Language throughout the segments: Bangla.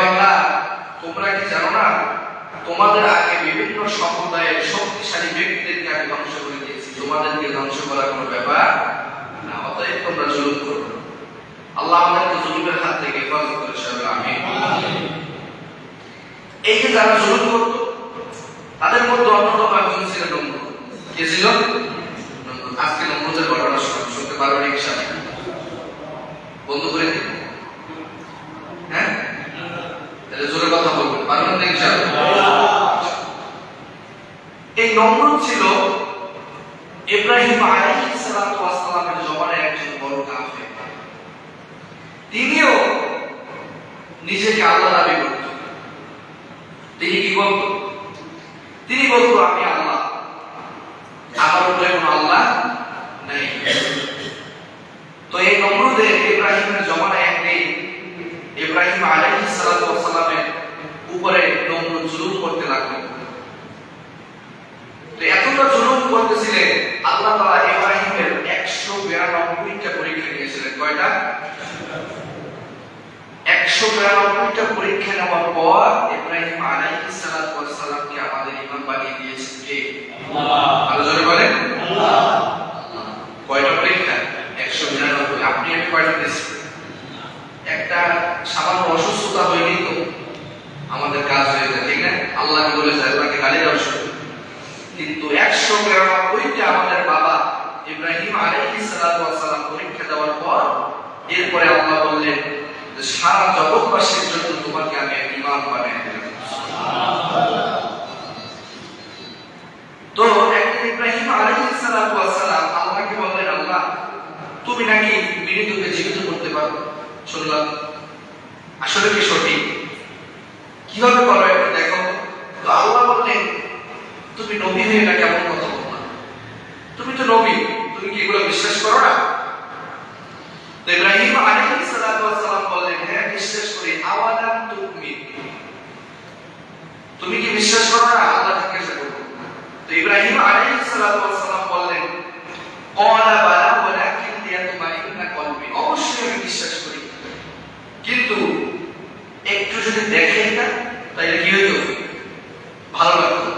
বান্দা, তোমরা কি জানো না তোমাদের আগে বিভিন্ন সম্প্রদায়ের শক্তিশালী ব্যক্তিদেরকে আমি ধ্বংস করে দিয়েছি, তোমাদেরকে ধ্বংস করার কোনো ব্যাপার না, অতএব তোমরা জুলুম করো। আল্লাহ আমাদেরকে জুলুমের হাত থেকে হেফাজত করে সবাই আমিন। এই যে যারা জুলুম করত তাদের মধ্যে অন্যতম একজন ছিলেন নমরুদ। কে ছিল? নমরুদ। আজকে নমরুদের ঘটনা শুনতে পারবেন ইনশাআল্লাহ। বন্ধ করে দিন, হ্যাঁ, তাহলে জোরে কথা বলবেন, পারবেন না ইনশাআল্লাহ। এই নমরুদ ছিল ইব্রাহিম আলাইহিস সালাতু ওয়াস সালামের জমানায় একজন বড় কাফের। তিনিও নিজেকে আল্লাহ দাবি করত। তিনি কি বলত? তিনি বলত, আমি আল্লাহ, আমার উপরে কোনো আল্লাহ নেই। তো এই নমরুদে ইব্রাহিমের জমানায় একদিন ইব্রাহিম আলাইহিস সালাতু ওয়াস সালামের উপরে নমরুদ জুলুম করতে লাগলো। তো এতটা জুলুম করতেছিলেন, আল্লাহ তাআলা ইব্রাহিমের 192টা পরীক্ষা নিয়েছিলেন। কয়টা? 192টা পরীক্ষা নেওয়ার পর ইব্রাহিম আলাইহিস সালাতু ওয়াস সালামকে আমাদের ইমাম বানিয়ে দিয়েছেন কে? আল্লাহ। আল্লাহ বলেন আল্লাহ। কয়টা পরীক্ষা? 192। আপনি আমি কয়টা দিয়েছি? একটা সামান্য অসুস্থতা হয়নি তো আমাদের কাজ হয়ে যায়, ঠিক না? আল্লাহকে বলে যায়, আল্লাহকে গালি দেওয়া শুরু। কিন্তু 192টা আমাদের বাবা ইব্রাহিম আলাইহিস সালাতু ওয়াস সালাম পরীক্ষা দেওয়ার পর এরপরে আল্লাহ বললেন, সারা জগৎবাসীর জন্য তোমাকে আমি ইমাম বানিয়ে দিলাম। তো একদিন ইব্রাহিম আলাইহিস সালাতু ওয়াস সালাম আল্লাহকে বললেন, আল্লাহ তুমি নাকি মৃতকে জীবিত করতে পারো, শুনলাম, আসলে কি সঠিক? কিভাবে করো একটু দেখো। তো আল্লাহ বললেন, তুমি নবী হয়ে না কেমন কথা বললা? তুমি তো নবী, তুমি কি এগুলো বিশ্বাস করো না? তো ইব্রাহিম আলাইহিস সালাতু ওয়াস সালাম বললেন, হ্যাঁ বিশ্বাস করি। আওয়ালাম তুমিন, তুমি কি বিশ্বাস করো না? আল্লাহ জিজ্ঞাসা করলো। তো ইব্রাহিম আলাইহিস সালাতু ওয়াস সালাম বললেন, ক্বালা বালা ওয়ালাকিন লিয়াতমাইন্না কলবি, অবশ্যই আমি বিশ্বাস করি, কিন্তু একটু যদি দেখেন না তাহলে কি হইতো? ভালো লাগতো।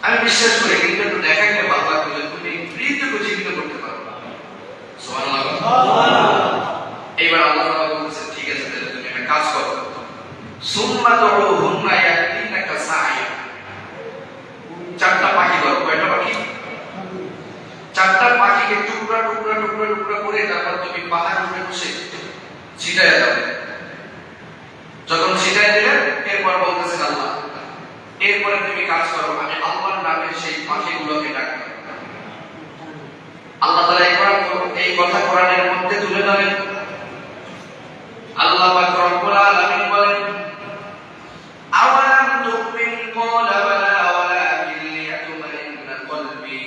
আমি বিশ্বাস করি, কিন্তু একটু দেখাইলে ভালো লাগতো যে তুমি মৃতকে জীবিত করতে পারো। এইবার আল্লাহ তাআলা বলছেন, ঠিক আছে, তাহলে তুমি একটা কাজ করো, সুম্মা দুউহুন্না ইয়াতিনাকা সাইয়া, চারটা পাখি ধরো। কয়টা পাখি? চারটা পাখিকে টুকরা টুকরা টুকরা টুকরা করে তারপর তুমি পাহাড়ের উপরে বসে ছিটায় দাও। যখন ছিটায় দিলে এরপর বলতেছেন আল্লাহ, এরপরে তুমি কাজ করো, আমি আল্লাহর নামে সেই পাখিগুলোকে ডাকবো। আল্লাহ তাআলা এই কথা কোরআনের মধ্যে তুলে ধরেন। আল্লাহ পাক রব্বুল আলামিন বলেন, আওয়ালাম তুমিন ক্বালা বালা ওয়ালাকিন লিয়াতমাইন্না কলবি।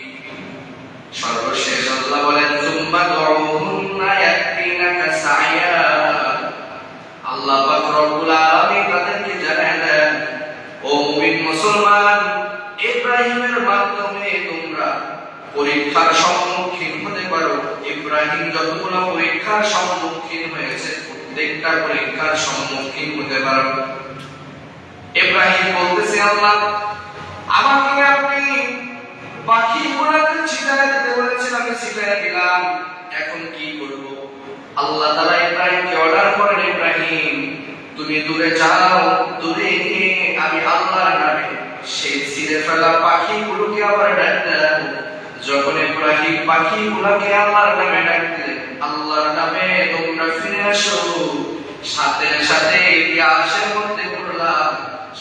সর্বশেষ আল্লাহ বলেন, সুম্মা দুউহুন্না ইয়াতিনাকা সাইয়া। আল্লাহ পাক রব্বুল আলামিন তাদেরকে জানায় দেন, ও মুমিন মুসলমান, ইব্রাহিমের মাধ্যমে তোমরা পরীক্ষার সম্মুখীন হতে পারো। ইব্রাহিম যতগুলো পরীক্ষার সম্মুখীন হয়েছে প্রত্যেকটা পরীক্ষার সম্মুখীন হতে পারো। ইব্রাহিম বলতেছে, আল্লাহ আমাকে আপনি পাখিগুলোকে ছিটায় দিতে বলেছেন, আমি ছিটায় দিলাম, এখন কি করব? আল্লাহ তাআলা ইব্রাহিমকে অর্ডার করেন, ইব্রাহিম তুমি দূরে যাও, দূরে গিয়ে আমি আল্লাহর নামে সেই ছিঁড়ে ফেলা পাখিগুলোকে আবার ডাক দাও। যখন ইব্রাহিম পাখিগুলোকে আল্লাহর নামে ডাক দিলেন, আল্লাহর নামে তোমরা ফিরে আসো, সাথে সাথে ইতিহাসের মধ্যে পড়লাম,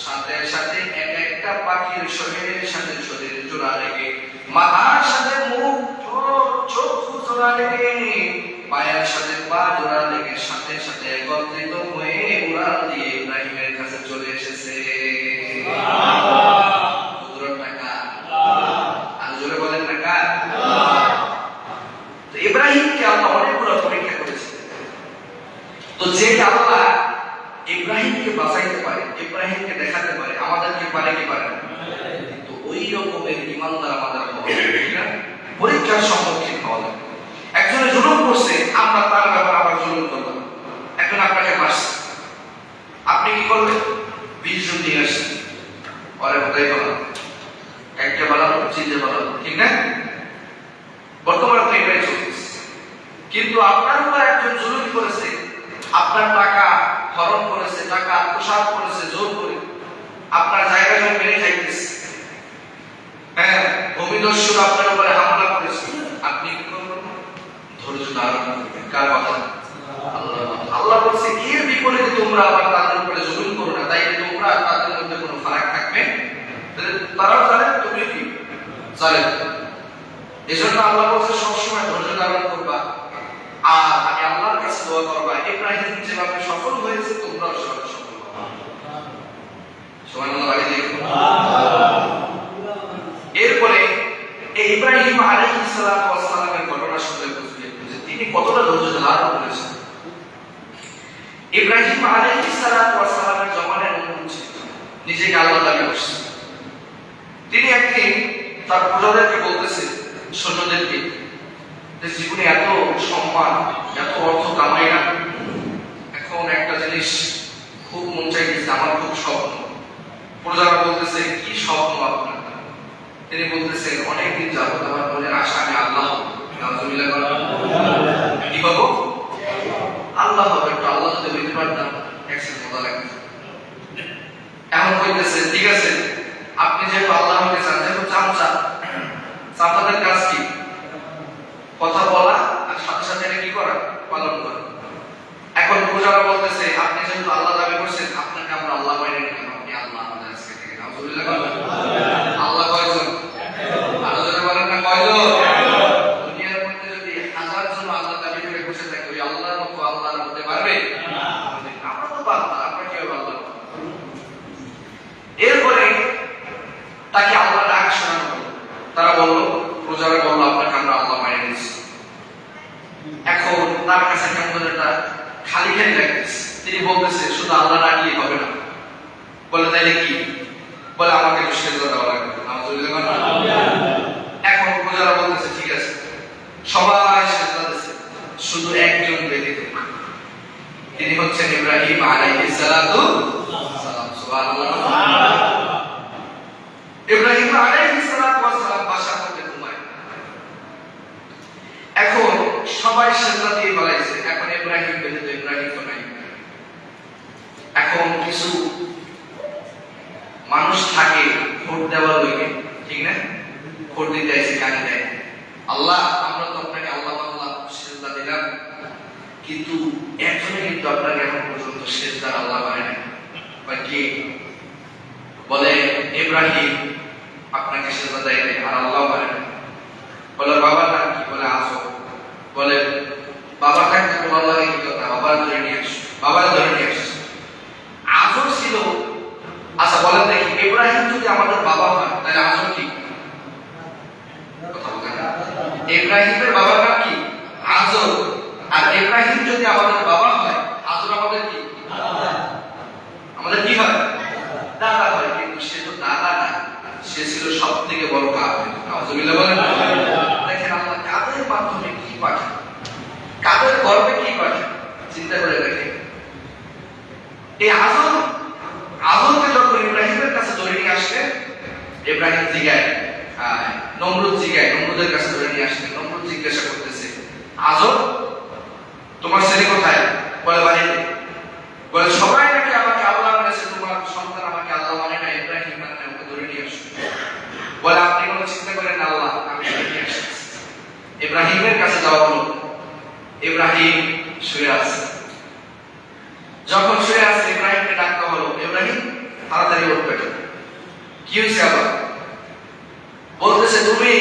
সাথে সাথে এক একটা পাখির শরীরের সাথে শরীর জোড়া লেগে, মাথার সাথে মুখ চক্ষু জোড়া লেগে, পায়ের সাথে পা জোড়া লেগে, সাথে সাথে একত্রিত হয়ে উড়াল দিয়ে ইব্রাহিমের কাছে চলে এসেছে। ইব্রাহিমকে আল্লাহ অনেকগুলো পরীক্ষা করেছিলেন। তো যে আল্লাহ ইব্রাহিমকে বাঁচাইতে পারে, ইব্রাহিমকে দেখাতে পারে, আমাদেরকে পারে কি পারে না? কিন্তু ওই রকমের ইমানদার আমাদের পরীক্ষার সম্মুখীন হওয়া লাগে। একজনে জুলুম করছে, আমরা তার ব্যাপারে আবার জুলুম করলাম। একজন আপনাকে মারছে, আপনি কি করবেন? 20 জন নিয়ে আসছেন, পরে কোথায় বলা একটা বানাবো, চিনতে বানাবো, ঠিক না? বর্তমানে তো এটাই চলছে। কিন্তু আপনার উপর একজন জুলুম করেছে, আপনার টাকা হরণ করেছে, টাকা আত্মসাৎ করেছে জোর করে, আপনার জায়গা জমি মেরে খাইতেছে, হ্যাঁ, ভূমিদস্যু আপনার উপরে হামলা করেছে, আপনি কি করবেন? ধৈর্য ধারণ করবেন। কার কথা? আল্লাহ। আল্লাহ বলছে এর বিপরীতে তোমরা আবার তাদের উপরে জুলুম করো না, তাই তোমরা তাদের মধ্যে কোনো ফারাক থাকবে, তারাও জানেন তুমি কি জানেন। এজন্য আল্লাহ বলছে সবসময় ধৈর্য ধারণ করবা আর আমি আল্লাহর কাছে দোয়া করবা, ইব্রাহিম যেভাবে সফল হয়েছে তোমরাও সেভাবে সফল হবা। সুবহানাল্লাহ। এরপরে এই ইব্রাহিম আলাইহিস সালামের ঘটনা শুনলে বুঝবে যে তিনি কতটা ধৈর্য ধারণ করেছেন। ইব্রাহিম আলাইহিস সালামের জমানায় নিজেকে আল্লাহ দাবি করছে। তিনি একদিন তার প্রজাদেরকে বলতেছে, সৈন্যদেরকে, যে জীবনে এত সম্মান এত অর্থ কামাই না, এখন একটা জিনিস খুব মন চাইতেছে, আমার খুব স্বপ্ন। প্রজারা বলতেছে কি স্বপ্ন আপনার? তিনি বলতেছেন অনেকদিন যাবত আমার মনের আশা আমি আল্লাহ হব। কি হবো? আল্লাহ হবে। একটু আল্লাহ যদি হইতে পারতাম একসাথে মজা লাগতো। এখন বলতেছে ঠিক আছে, আপনি যেহেতু আল্লাহ হতে চান, যেহেতু চামচা, চামচাদের কাজ কি? কথা বলা আর সাথে সাথে কি করা? পালন করা। এখন প্রজারা বলতেছে আপনি যেহেতু আল্লাহ দাবি করছেন, আপনাকে আমরা আল্লাহ বাইরে নিলাম, আপনি আল্লাহ আমাদের আজকে থেকে। নাউজুবিল্লাহ। আল্লাহ কয়জন? আরো জোরে বলেন না কয়জন? দুনিয়ার মধ্যে যদি 1000 জন আল্লাহ দাবি করে বসে থাকে, ওই আল্লাহর মতো আল্লাহর হতে পারবে? আমরা তো পারবো না, আমরা কি হবে আল্লাহ? এরপরে তাকে আল্লাহ ডাক শোনানো হলো। তারা বলল, প্রজারা বলল আপনাকে আমরা আল্লাহ বাইরে নিয়েছি। এখন তার কাছে কেমন একটা খালি খালি লাগতেছে। তিনি বলতেছে শুধু আল্লাহ ডাকলেই হবে না। বলে তাইলে কি? বলে আমাকে একটু সেজদা দেওয়া লাগবে। এখন প্রজারা বলতেছে ঠিক আছে, সবাই সেজদা দিচ্ছে, শুধু একজন ব্যতীত, তিনি হচ্ছেন ইব্রাহিম আলাইহিস সালাতু সালাম। সুবহানাল্লাহ। ইব্রাহিম আলাইহিস সালাতু সালাম বাসার মধ্যে ঘুমায়। এখন সবাই সেজদা দিয়ে বলাইছে, এখন ইব্রাহিম ব্যতীত, ইব্রাহিম তো নাই। এখন কিছু মানুষ থাকে ভোট দেওয়ার লইগে, ঠিক না? ভোট দিতে আসে, কানে দেয়, আল্লাহ আমরা তো আপনাকে আল্লাহ আল্লাহ সেজদা দিলাম, কিন্তু একজনে কিন্তু আপনাকে এখন পর্যন্ত সেজদার আল্লাহ বানায় না। কি বলে? ইব্রাহিম আপনাকে সেজদা দেয় আর আল্লাহ বানায় না। বলে বাবার নাম কি? বলে আজব। বলে বাবা থাকতে তোমার লাগে কি কথা? বাবার ধরে নিয়ে আস, বাবার ধরে নিয়ে আস। আজব ছিল। আচ্ছা বলেন দেখি, ইব্রাহিম যদি আমাদের বাবা হয় তাহলে আজব কি? কথা বলেন। ইব্রাহিমের বাবার নাম কি? আজব। আর ইব্রাহিম যদি আমাদের বাবা হয়, আজব আমাদের কি? আমাদের কি হয়? দাদা হয়। কিন্তু সে তো দাদা না, সে ছিল সব থেকে বড় কাফের। নাউজুবিল্লাহ বলেন। দেখেন আল্লাহ কাদের মাধ্যমে কি পাঠান, কাদের গর্বে কি পাঠান, চিন্তা করে দেখেন। এই আজমকে যখন ইব্রাহিমের কাছে ধরে নিয়ে আসলেন, ইব্রাহিম জিগায়, নমরুদের কাছে ধরে নিয়ে আসলেন। নমরুদ জিজ্ঞাসা করতেছে, আজব তোমার ছেলে কোথায়? বলে বাড়িতে। বলে সবাই নাকি আমাকে আল্লাহ মেনেছে, তোমার সন্তান আমাকে আল্লাহ মানে না, ইব্রাহিম মানে না, ওকে ধরে নিয়ে আসো। বলে আপনি কোনো চিন্তা করেন না, আল্লাহ আমি ধরে নিয়ে আসছি। ইব্রাহিমের কাছে যাওয়া হলো। ইব্রাহিম শুয়ে আছে। যখন শুয়ে আছে, ইব্রাহিমকে ডাকা হলো, ইব্রাহিম তাড়াতাড়ি উঠবে। কি হয়েছে আবার? বলতেছে তুমি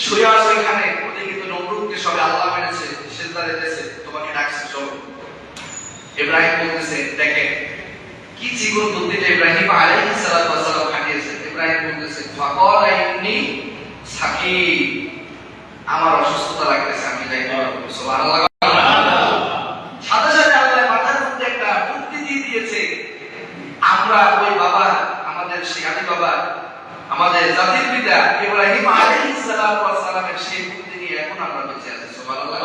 শুয়ে আছো এখানে, ওদের কিন্তু নমরুদকে সবাই আল্লাহ মেনেছে, সেজদা দিতেছে, তোমাকে ডাকছে, চলো। ইব্রাহিম বলতেছে দেখেন কি জীবন বুদ্ধিটা ইব্রাহিম আলাইহিস সালাম খাটিয়েছে। ইব্রাহিম বলতেছে ফাকাল ইন্নী সাকিম, আমার অসুস্থতা লাগতেছে, আমি যাই না। সুবহানাল্লাহ। সাথে সাথে আল্লাহ মাথার মধ্যে একটা বুদ্ধি দিয়ে দিয়েছে। আমরা ওই বাবা, আমাদের সেই আদি বাবা, আমাদের জাতির পিতা ইব্রাহিম আলাইহিস সালামের সেই বুদ্ধি নিয়ে এখন আমরা বেঁচে আছি। সুবহানাল্লাহ।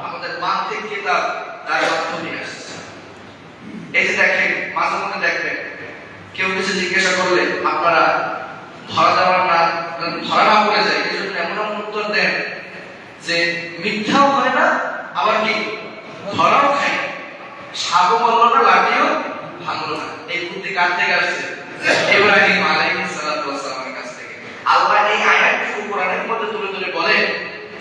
আমাদের মানসিক কিতাব তার মাধ্যমে আসছে। এই যে দেখেন, মাঝে মধ্যে দেখবেন কেউ কিছু জিজ্ঞাসা করলে আপনারা ধরা না পড়ে যায়, এই জন্য এমন এমন উত্তর দেন যে মিথ্যাও হয় না, আবার কি ধরাও খায় না, সাপও বললো না, লাঠিও ভাঙলো না। এই বুদ্ধি কার থেকে আসছে? ইব্রাহিম আলাইহিস সালাতু ওয়াস সালামের কাছ থেকে। আল্লাহ এই আয়াতটুকু কোরআনের মধ্যে তুলে তুলে বলে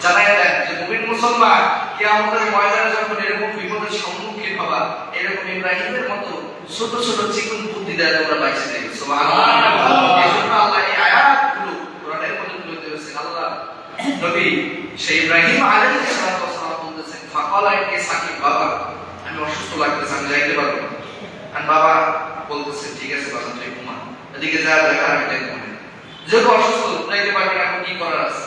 জানায় দেন যে মুমিন মুসলমান কিয়ামতের ময়দানে যখন এরকম বিপদের সম্মুখীন হবা, এরকম ইব্রাহিমের মতো ছোট ছোট চিকন বুদ্ধি দিয়ে তোমরা বাইচে যাবে। সুবহানাল্লাহ। এজন্য আল্লাহ এই আয়াতগুলো কোরআনের মধ্যে তুলে ধরেছেন। আল্লাহ নবী সেই ইব্রাহিম আলাইহিস সালাতু ওয়াস সালাম বলতেছেন, ফাকালা ইন্নী সাকিব, বাবা আমি অসুস্থ লাগতেছে, আমি যাইতে পারবো না। আর বাবা বলতেছে ঠিক আছে বাবা তুই ঘুমা, এদিকে যা দেখা আমি দেখবো না, যেহেতু অসুস্থ যাইতে পারবি না, এখন কি করার আছে।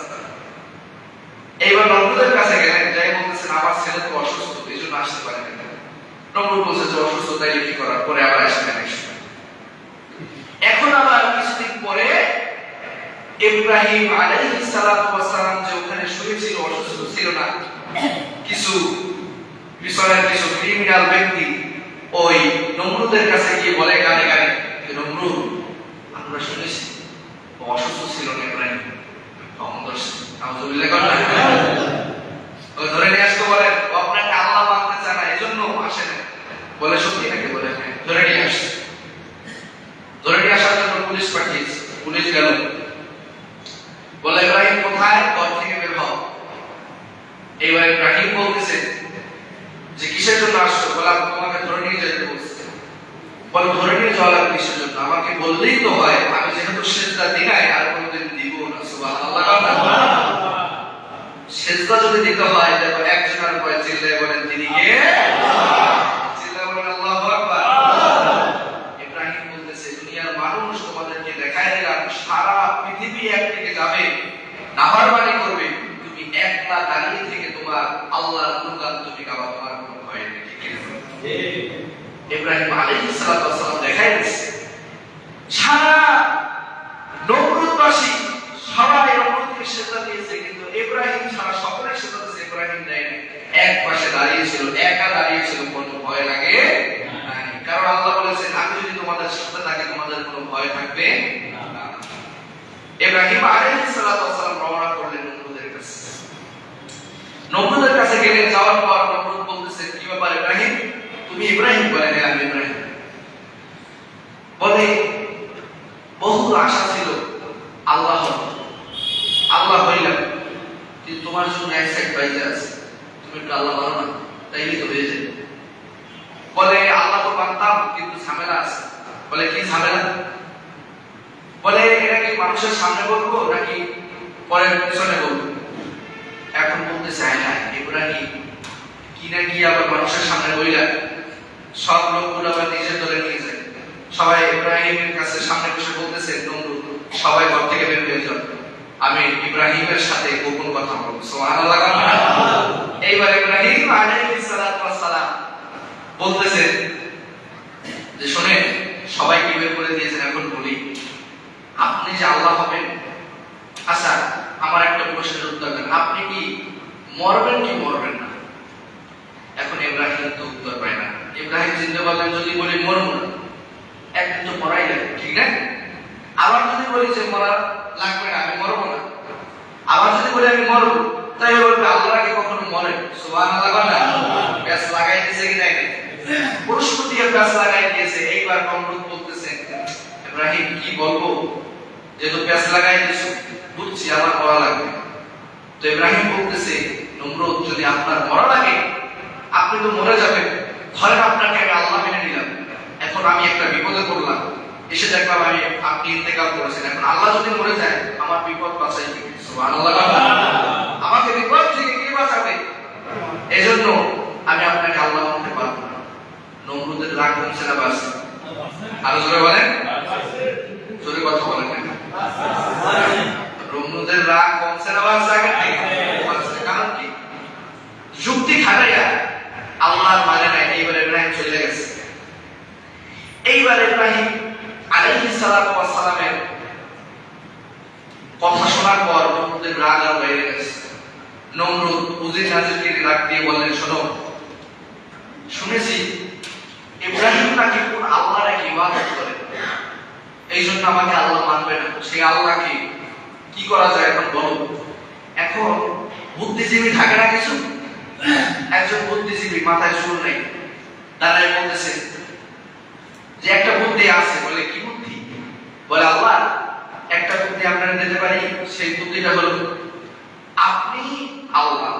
এইবার নমরুদের কাছে গেলেন, যাই বলতেছেন আমার ছেলে তো অসুস্থ, এই জন্য আসতে পারে না। নমরুদ বলছে যে অসুস্থ তাইলে কি করার, পরে আবার আসবেন একসময়। এখন আবার কিছুদিন পরে ইব্রাহিম আলাইহিস সালাতু ওয়াস সালাম যে ওখানে শুয়েছিল, অসুস্থ ছিল না, কিছু বিশালের কিছু ক্রিমিনাল ব্যক্তি ওই নমরুদের কাছে গিয়ে বলে গানে গানে যে নমরুদ আমরা শুনেছি ও অসুস্থ ছিল না, ইব্রাহিম ধরে নিয়ে আসতে বলেন, ও আপনাকে আল্লাহ মানতে চায় না, এই জন্য আসে না। বলে সত্যি নাকি? বলে হ্যাঁ। ধরে নিয়ে আসছে, ধরে নিয়ে আসার জন্য পুলিশ পাঠিয়েছে। পুলিশ গেল, বলে ইব্রাহিম কোথায়, ঘর থেকে বের হও। এইবার ইব্রাহিম বলতেছে যে কিসের জন্য আসছো? বলে তোমাকে ধরে নিয়ে যেতে বলছে। বলে ধরে নিয়ে যাওয়া লাগবে কিসের জন্য? আমাকে বললেই তো হয়, আমি যেহেতু সেজদা দিই নাই আর কোনোদিন দিব না। সুবহানাল্লাহ। সেজদা যদি দিতে হয় দেখো একজনের পরে চিল্লায় বলেন তিনি কে? চিল্লায় বলেন আল্লাহু আকবার। ইব্রাহিম বলতেছে দুনিয়ার মানুষ তোমাদেরকে দেখায় দিলাম, সারা পৃথিবী একদিকে যাবে, নাফরমানি করবে, তুমি একলা দাঁড়িয়ে থেকে তোমার আল্লাহর গুণগান তুমি গাওয়া, তোমার কোনো ভয় নেই। ঠিক আছে? ইব্রাহিম আলাইহিস সালাতু ওয়াস সালাম দেখায় দিচ্ছে সারা নমরুদবাসী সবাই নমরুদকে সেজদা দিয়েছে, কিন্তু ইব্রাহিম ছাড়া সকলে সেজদা দিয়েছে, ইব্রাহিম দেয়নি। এক পাশে দাঁড়িয়েছিল, একা দাঁড়িয়েছিল, কোনো ভয় লাগে নাই। কারণ আল্লাহ বলেছেন আমি যদি তোমাদের সাথে থাকি তোমাদের কোনো ভয় থাকবে না। ইব্রাহিম আলাইহিস সালাতু ওয়াস সালাম রওনা করলেন নমরুদের কাছে। নমরুদের কাছে গেলেন, যাওয়ার পর নমরুদ বলতেছে কি ব্যাপার ইব্রাহিম, তুমি ইব্রাহিম? বলে হ্যাঁ আমি ইব্রাহিম। বলে বহু আশা ছিল আল্লাহ হইলাম, কিন্তু তোমার জন্য এক সাইড বাইরে আছে, তুমি একটু আল্লাহ বলো না, তাইলে তো হয়ে যাবে। বলে আল্লাহ তো মানতাম, কিন্তু ঝামেলা আছে। বলে কি ঝামেলা? বলে এটা কি মানুষের সামনে বলবো নাকি পরে পিছনে বলবো? এখন বলতে চায় না ইব্রাহিম কি না কি আবার মানুষের সামনে বইলা সব লোকগুলো আবার নিজের দলে নিয়ে যায়। সবাই ইব্রাহিমের কাছে সামনে বসে বলতেছে নমরুদ সবাই ঘর থেকে বের হয়ে যান, আমি ইব্রাহিমের সাথে গোপন কথা বলবো। সুবহানাল্লাহ। এইবার ইব্রাহিম আলাইহিস সালাতু ওয়াস সালাম বলতেছে যে শুনেন, সবাইকে বের করে দিয়েছেন, এখন বলি আপনি যে আল্লাহ হবেন, আচ্ছা আমার একটা প্রশ্নের উত্তর দেন, আপনি কি মরবেন কি মরবেন না? এখন ইব্রাহিম তো উত্তর পায় না। ইব্রাহিম চিন্তা করলেন যদি বলি মরবো না, একদিন তো মরাই লাগবে, ঠিক না? আবার যদি বলি যে মরা লাগবে না, আমি মরবো না, আবার যদি বলি আমি মরবো, তাই বলবে আল্লাহ কি কখনো মরে? সুবহানাল্লাহ। প্যাচ লাগাই দিয়েছে কি নাই? প্রশ্ন দিয়ে প্যাচ লাগাই দিয়েছে। এইবার নমরুদ বলতেছেন ইব্রাহিম কি বলবো, যেহেতু প্যাচ লাগাই দিয়েছো বুঝছি আমার মরা লাগবে। তো ইব্রাহিম বলতেছে নমরুদ যদি আপনার মরা লাগে আপনি তো মরে যাবেন, ধরেন আপনাকে আমি আল্লাহ মেনে নিলাম, এখন আমি একটা বিপদে পড়লাম, এসে দেখলাম আপনি ইন্তেকাল করেছেন, এখন আল্লাহ যদি মরে যায় আমার বিপদ বাঁচাইবে। সুবহানাল্লাহ। আমাকে বিপদ থেকে কে বাঁচাবে? এজন্য আমি আপনাকে আল্লাহ মানতে পারবো না। নমরুদের রাগ কমছে না বাড়ছে? আরো জোরে বলেন, জোরে কথা বলেন না। নমরুদের রাগ কমছে না বাড়ছে? আগের থেকে কারণ কি? যুক্তি খাটাইয়া আল্লাহর মানে নাই। এইবার ইব্রাহিম চলে গেছে। এইবার ইব্রাহিম আলাইহিস সালাতু ওয়াস সালামের কথা শোনার পর নমরুদের রাগ আর বেড়ে গেছে। নমরুদ উজির নাজিরকে ডাক দিয়ে বললেন শোনো, শুনেছি ইব্রাহিম নাকি কোন আল্লাহর এক ইবাদত করে, এই জন্য আমাকে আল্লাহ মানবে না। সেই আল্লাহকে কি করা যায় এখন বলো? এখন বুদ্ধিজীবী থাকে না কিছু, একজন বুদ্ধিজীবী মাথায় চুল নেই দাঁড়ায় বলতেছে যে একটা বুদ্ধি আছে। বলে কি বুদ্ধি? বলে আল্লাহ একটা বুদ্ধি আপনারা দিতে পারি, সেই বুদ্ধিটা হলো আপনি আল্লাহ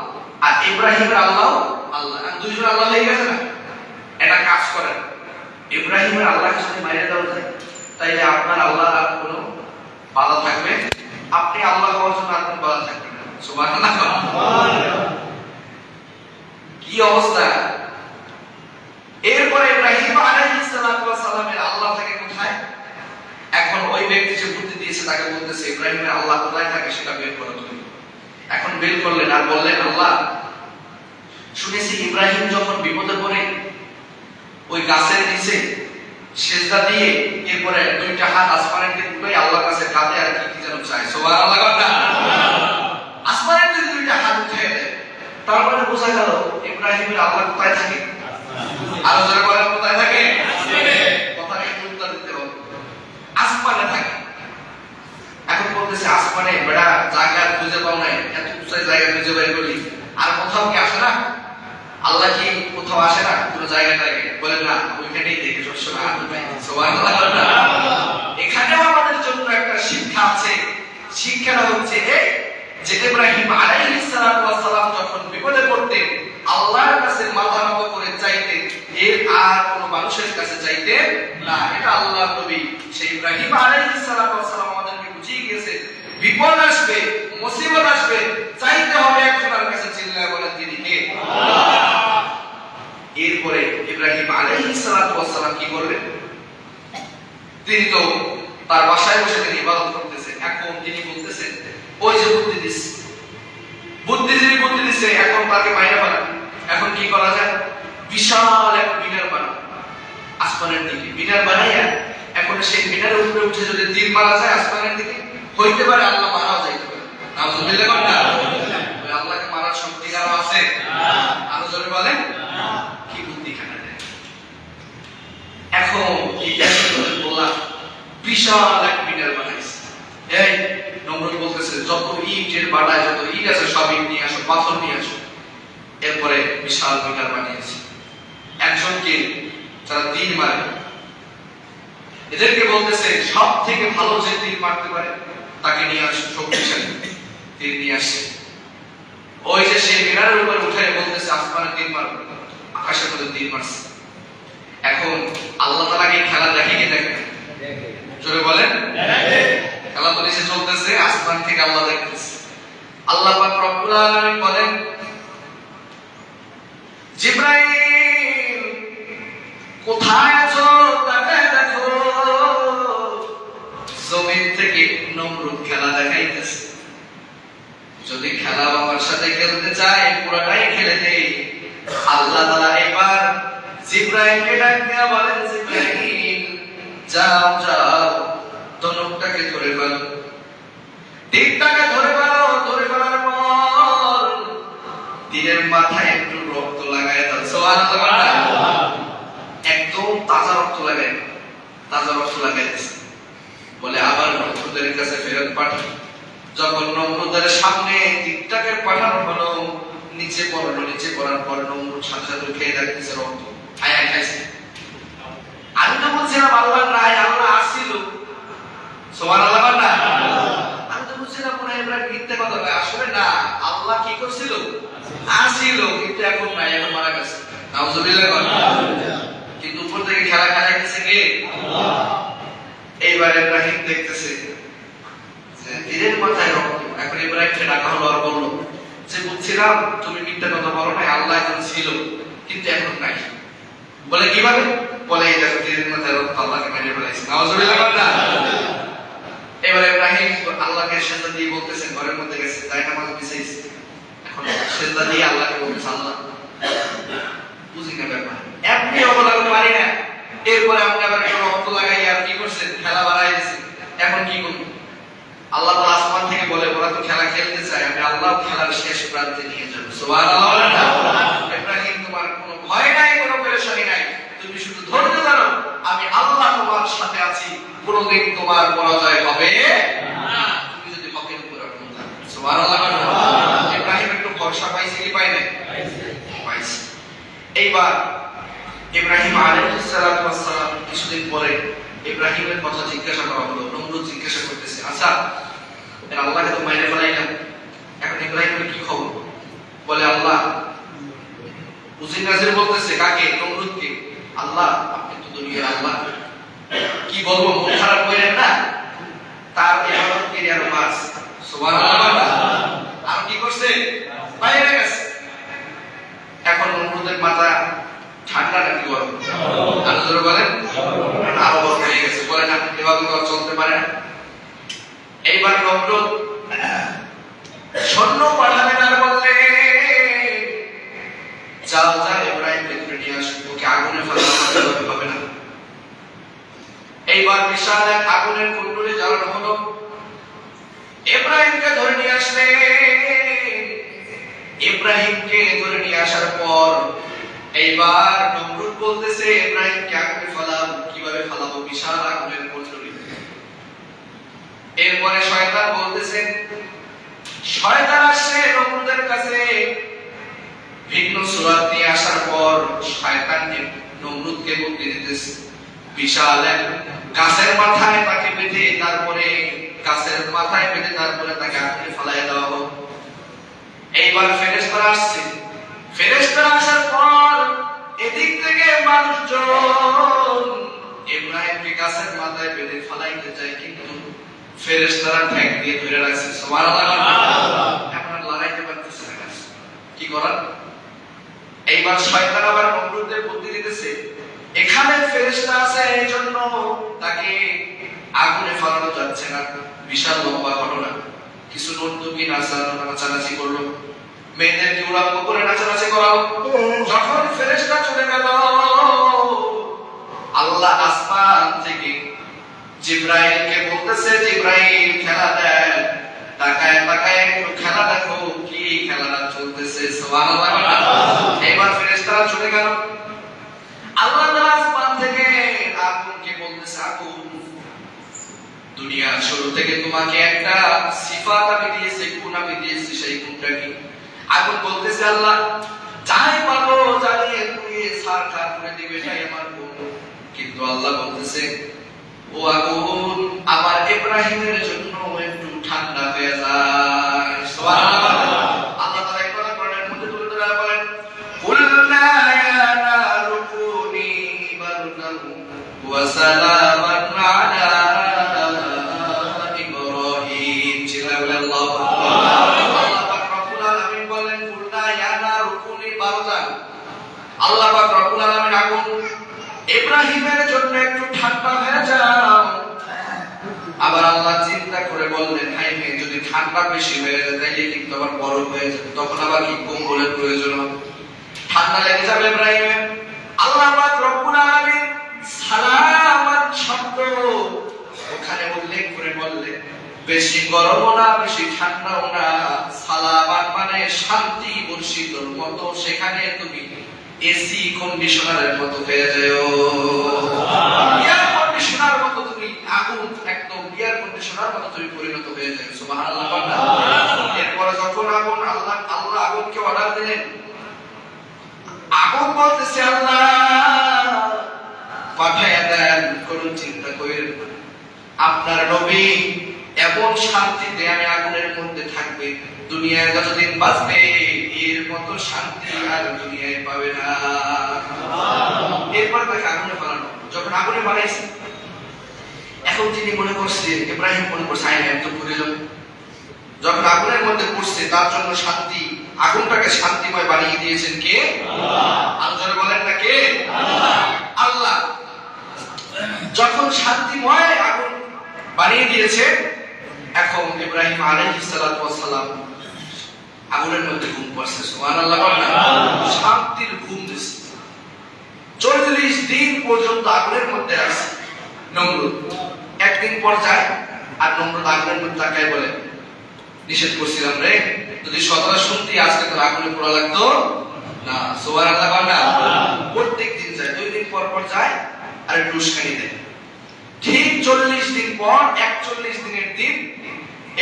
আর ইব্রাহিমের আল্লাহ আল্লাহ, দুইজন আল্লাহ হয়ে গেছে না? এটা কাজ করেন, ইব্রাহিমের আল্লাহকে যদি মাইরে দেওয়া যায় তাইলে আপনার আল্লাহ আর কোনো বাধা থাকবে, আপনি আল্লাহ হওয়ার জন্য আর কোনো বাধা থাকবে না। সুবহানাল্লাহ। কি অবস্থা! এরপরে ইব্রাহিম আলাইহিস সালামের আল্লাহ থাকে কোথায়? এখন ওই ব্যক্তি যে বুদ্ধি দিয়েছে তাকে বলতেছে ইব্রাহিমের আল্লাহ কোথায় থাকে সেটা বের করো তুমি। এখন বের করলেন আর বললেন আল্লাহ শুনেছি ইব্রাহিম যখন বিপদে পড়ে ওই গাছের নিচে সেজদা দিয়ে এরপরে দুইটা হাত আসমানের দিকে তুলে আল্লাহর কাছে কাঁদে আর কি যেন চায়। সুবহানাল্লাহ। আসমানের দিকে দুইটা হাত উঠিয়ে দেয়, তারপরে বোঝা গেল ইব্রাহিমের আল্লাহ কোথায় থাকে? আরো জোরে বলেন কোথায় থাকে? কথাটা একটু উত্তর দিতে হবে। আসমানে থাকে। এখন বলতেছে আসমানে বেড়া জায়গা খুঁজে পাও নাই, এত উঁচাই জায়গা খুঁজে বের করলি, আর কোথাও কি আসে না? আল্লাহ কি কোথাও আসে না কোনো জায়গাটায়? বলে না, ওইখানেই দেখে সবসময় আনন্দ পাই। সুবহানাল্লাহ। এখানেও আমাদের জন্য একটা শিক্ষা আছে। শিক্ষাটা হচ্ছে এই যে ইব্রাহিম আলাইহিস সালাম যখন বিপদে পড়তেন আল্লাহর কাছে মাথা নত করে চাইতেন, এর আর কোনো মানুষের কাছে চাইতেন না। এটা আল্লাহর নবী সেই ইব্রাহিম আলাইহিস সালাম আমাদেরকে বুঝিয়ে গিয়েছে বিপদ আসবে, মুসিবত আসবে, চাইতে হবে একজনের কাছে। চিল্লায় বলেন তিনি কে? আল্লাহ। এরপরে ইব্রাহিম আলাইহিস সালাম কি করলেন? তিনি তো তার বাসায় বসে তিনি ইবাদত করতেছেন। এখন তিনি বলতেছেন ওই যে বুদ্ধিজীবী বুদ্ধি দিচ্ছে, এখন তাকে মাইরা ফেলা। এখন কি করা যায়? বিশাল এক মিনার বানাও আসমানের দিকে, মিনার বানাইয়া এখন সেই মিনারের উপরে উঠে যদি তীর মারা যায় আসমানের দিকে, হইতে পারে আল্লাহ মারাও যাইতে পারে। নাউযুবিল্লাহ। আল্লাহকে মারার শক্তি কারো আছে? আরো জোরে বলেন। কি বুদ্ধি খানা দেয়! এখন বললাম বিশাল এক মিনার বানাইছে। এই নমরুদ বলতেছে যত ইটের বাড়ায়, যত ইট আছে সব ইট নিয়ে আসো, পাথর নিয়ে আসো। এরপরে বিশাল মিনার বানিয়েছে। একজনকে যারা তীর মারে এদেরকে বলতেছে সব থেকে ভালো যে তীর মারতে পারে তাকে নিয়ে আসো, শক্তিশালী তীর নিয়ে আসে। ওই যে সেই মিনারের উপরে উঠে বলতেছে আসমানে তীর মারবে, আকাশের মধ্যে তীর মারছে। এখন আল্লাহ তাআলাকে খেলা দেখে কি দেখে? জোরে বলেন। খেলা তো নিচে চলতেছে, আসমান থেকে আল্লাহ দেখতেছে। আল্লাহ পাক রব্বুল আলামিন বলেন জিবরাইল কোথায় আছো তাকায় দেখো। জমিন থেকে নমরুদ খেলা দেখাইতেছে। যদি খেলা বাবার সাথে খেলতে চায় পুরোটাই খেলে দেই। আল্লাহ তাআলা এবার জিবরাইলকে ডাক দিয়া বলেন জিবরাইল যাও যাও ধনুকটাকে ধরে ফেলো, তীরটাকে ধরে ফেলো। ধরে ফেলার পর তীরের মাথায় একটু রক্ত লাগায় দাও। সুবহানাল্লাহ। একদম তাজা রক্ত লাগায়, তাজা রক্ত লাগাইছে। বলে আবার নমরুদের কাছে ফেরত পাঠাও। যখন নমরুদের সামনে তীরটাকে পাঠানো হলো, নিচে পড়লো। নিচে পড়ার পর নমরুদ সাথে সাথে খেয়ে দেখতেছে রক্ত আয়া খাইছে। আমি তো বলছিলাম আল্লাহ নাই, আল্লাহ আসছিল। সুবহানাল্লাহ। আমি তো বলছিলাম মনে হয় ইব্রাহিম মিথ্যা কথা বলে, আসলে না, আল্লাহ কি করছিল? আসছিল, কিন্তু এখন নাই, এখন মারা গেছে। নাউযুবিল্লাহ। কিন্তু উপর থেকে খেলা খেলাইতেছে কে? আল্লাহ। এইবার ইব্রাহিম দেখতেছে যে তীরের মাথায় রক্ত। এখন ইব্রাহিমকে ডাকা হলো আর বলল যে বলছিলাম তুমি মিথ্যা কথা বলো না, আল্লাহ এখন ছিল কিন্তু এখন নাই। বলে কিভাবে? বলে এই দেখো তীরের মাথায় রক্ত, আল্লাহকে মেরে ফেলাইছে। নাউযুবিল্লাহ। এবার ইব্রাহিম আল্লাহকে সিজদা দিয়ে বলতেছেন, ঘরের মধ্যে গেছে তাই নামাজ বিছাইছে। এখন সিজদা দিয়ে আল্লাহকে বলতেছে আল্লাহ বুঝি না ব্যাপার, এমনি অবলাগ পারি না। এরপরে আপনি আবার একটু রক্ত লাগাই আর কি করছেন? খেলা বাড়াই দিয়েছেন। এখন কি করব? আল্লাহ তাআলা আসমান থেকে বলে ওরা তো খেলা খেলতে চায়, আমি আল্লাহ খেলার শেষ প্রান্তে নিয়ে যাব। সুবহানাল্লাহ। ইব্রাহিম তোমার কোনো ভয় নাই, কোনো পেরেশানি নাই, তুমি শুধু ধৈর্য ধরো, আমি আল্লাহ তোমার সাথে আছি, কোনদিন তোমার পরাজয় হবে না, তুমি যদি হকের উপর অটল থাকো। সুবহানাল্লাহ। ইব্রাহিম একটু ভরসা পাইছে কি পায় না? পাইছে। এইবার ইব্রাহিম আলাইহিস সালাতু ওয়াস সালাম কিছুদিন পরে ইব্রাহিমের কথা জিজ্ঞাসা করা হলো। নমরুদ জিজ্ঞাসা করতেছে, আচ্ছা আল্লাহকে তো মাইরে ফেলাইলাম, এখন ইব্রাহিমের কি খবর? বলে আল্লাহ, উজির নাজির বলতেছে কাকে? নমরুদকে। আল্লাহ আপনি তো দুনিয়ার আল্লাহ, কি বলবো, মন খারাপ করেন না, তার ইবাদত করে আর মাস। সুবহানাল্লাহ। আর কি করছে? বাইরে গেছে। এখন নমরুদের মাথা ঠান্ডা নাকি গরম? আরো জোরে বলেন। আরো গরম হয়ে গেছে। বলে না এভাবে তো চলতে পারে না। এইবার নমরুদ সৈন্য পাঠাবেন আর বললে, যাও যাও ইব্রাহিমকে ধরে নিয়ে আসো, ওকে আগুনে ফেলানো হবে না। এইবার বিশাল এক আগুনের কুণ্ডলে জ্বালানো হলো। ইব্রাহিমকে ধরে নিয়ে আসলে, ইব্রাহিমকে ধরে নিয়ে আসার পর এইবার নমরুদ বলতেছে, ইব্রাহিমকে আগুনে ফেলাও। কিভাবে ফেলাবো? বিশাল আগুনের কুণ্ডলে। এরপরে শয়তান বলতেছে, শয়তান আসে নমরুদের কাছে ভিন্ন সূরত নিয়ে আসার পর শয়তান নমরুদকে বুদ্ধি দিতেছে। বিশাল এক গাছের মাথায় তাকে বেঁধে তারপরে তাকে আগুনে ফেলাইয়া দেওয়া হলো। এইবার ফেরেশতারা আসছে। ফেরেশতারা আসার পর এদিক থেকে মানুষজন ইব্রাহিমকে গাছের মাথায় বেঁধে ফেলাইতে যায়, কিন্তু ফেরেশতারা ঠ্যাং দিয়ে ধরে রাখছে। সুবহানাল্লাহ। এখন আর লড়াইতে পারতেছে না। কি করার? এইবার শয়তান আবার নমরুদের বুদ্ধি দিতেছে, এখানে ফেরেশতা আছে এই জন্য তাকে আগুনে ফেলানো যাচ্ছে না। বিশাল লম্বা ঘটনা। কিছু নর্তকী নাচানাচি করলো, মেয়েদেরকে উলঙ্গ করে নাচানাচি করালো। যখন ফেরেশতা চলে গেল, আল্লাহ আসমান থেকে জিবরাইলকে বলতেছে, জিবরাইল খেলা দেন, তাকায় তাকায় একটু খেলা দেখো, কি খেলাটা চলতেছে। সুবহানাল্লাহ। এবার ফেরেশতারা চলে গেল। আল্লাহ তাআলা আসমান থেকে আগুনকে বলতেছে, আগুন দুনিয়ার শুরু থেকে তোমাকে একটা সিফাত আমি দিয়েছি, গুণ আমি দিয়েছি, সেই গুণটা কি? আগুন বলতেছে, আল্লাহ যাই পাবো জ্বালিয়ে পুড়িয়ে ছারখার করে দিবে, এটাই আমার গুণ। কিন্তু আল্লাহ বলতেছে, ও আগুন আমার ইব্রাহিমের জন্য একটু ঠান্ডা হয়ে যায়। সুবহানাল্লাহ। আল্লাহ তাআলা এই কথা কোরআনের মধ্যে তুলে ধরে বলেন, কুলনা ইয়া নারু কুনি বারদান ওয়া সালামান আলা ইব্রাহিম। চিল্লাল্লাহু আল্লাহ পাক রব্বুল আলামিন বলেন, কুলনা ইয়া নারু কুনি বারদান। আল্লাহ পাক রব্বুল আলামিন আগুন ইব্রাহিমের জন্য একটু ঠান্ডা হয়ে যাও। আবার আল্লাহ চিন্তা করে বললেন, হাই হে, যদি ঠান্ডা বেশি হয়ে যায় তাইলে কিন্তু আবার বরফ হয়ে যাবে, তখন আবার কি কম্বলের প্রয়োজন হবে, ঠান্ডা লেগে যাবে ইব্রাহিমের। আল্লাহ পাক রব্বুল আলামিন সালামাত শব্দ ওখানে উল্লেখ করে বললেন, বেশি গরমও না বেশি ঠান্ডাও না, সালামাত মানে শান্তি বর্ষিতর মতো, সেখানে তুমি এসি কন্ডিশনারের মতো হয়ে যাও, এয়ার কন্ডিশনার মতো তুমি, আগুন একদম এয়ার কন্ডিশনার মতো তুমি পরিণত হয়ে যাও। সুবহানাল্লাহ। এরপরে যখন আল্লাহ আগুনকে অর্ডার দিলেন, আগুন বলতেছে, আল্লাহ পাঠায়া দেন, কোন চিন্তা করেন না, আপনার নবী এমন শান্তিতে আমি আগুনের মধ্যে থাকবে, দুনিয়ায় যতদিন বাঁচবে এর মতো শান্তি আর দুনিয়ায় পাবে না। এরপর তাকে আগুনে ফেলানো। যখন আগুনে বানাইছে, এখন তিনি মনে করছে, ইব্রাহিম মনে করছে, আইন তো পুড়ে যাবে। যখন আগুনের মধ্যে পড়ছে, তার জন্য শান্তি, আগুনটাকে শান্তিময় বানিয়ে দিয়েছেন কে? আল্লাহ। বলেন না কে? আল্লাহ। যখন শান্তিময় আগুন বানিয়ে দিয়েছে, এখন ইব্রাহিম আলাইহিস সালাতু ওয়াস সালাম আগুনের মধ্যে ঘুম পড়ছে। সুবহানাল্লাহ। শান্তির ঘুম দিছে। 40 দিন পর্যন্ত আগুনের মধ্যে আছে নমরুদ। একদিন পর যায় আর নমরুদ আগুনের মধ্যে তাকায় বলে, নিষেধ করছিলাম রে, যদি সতরা শুনতি আজকে তো আগুনে পোড়া লাগতো না। সুবহানাল্লাহ। প্রত্যেক দিন যায়, 2 দিন পর পর যায় আর একটু উস্কানি দেয়। ঠিক 40 দিন পর 41 দিনের দিন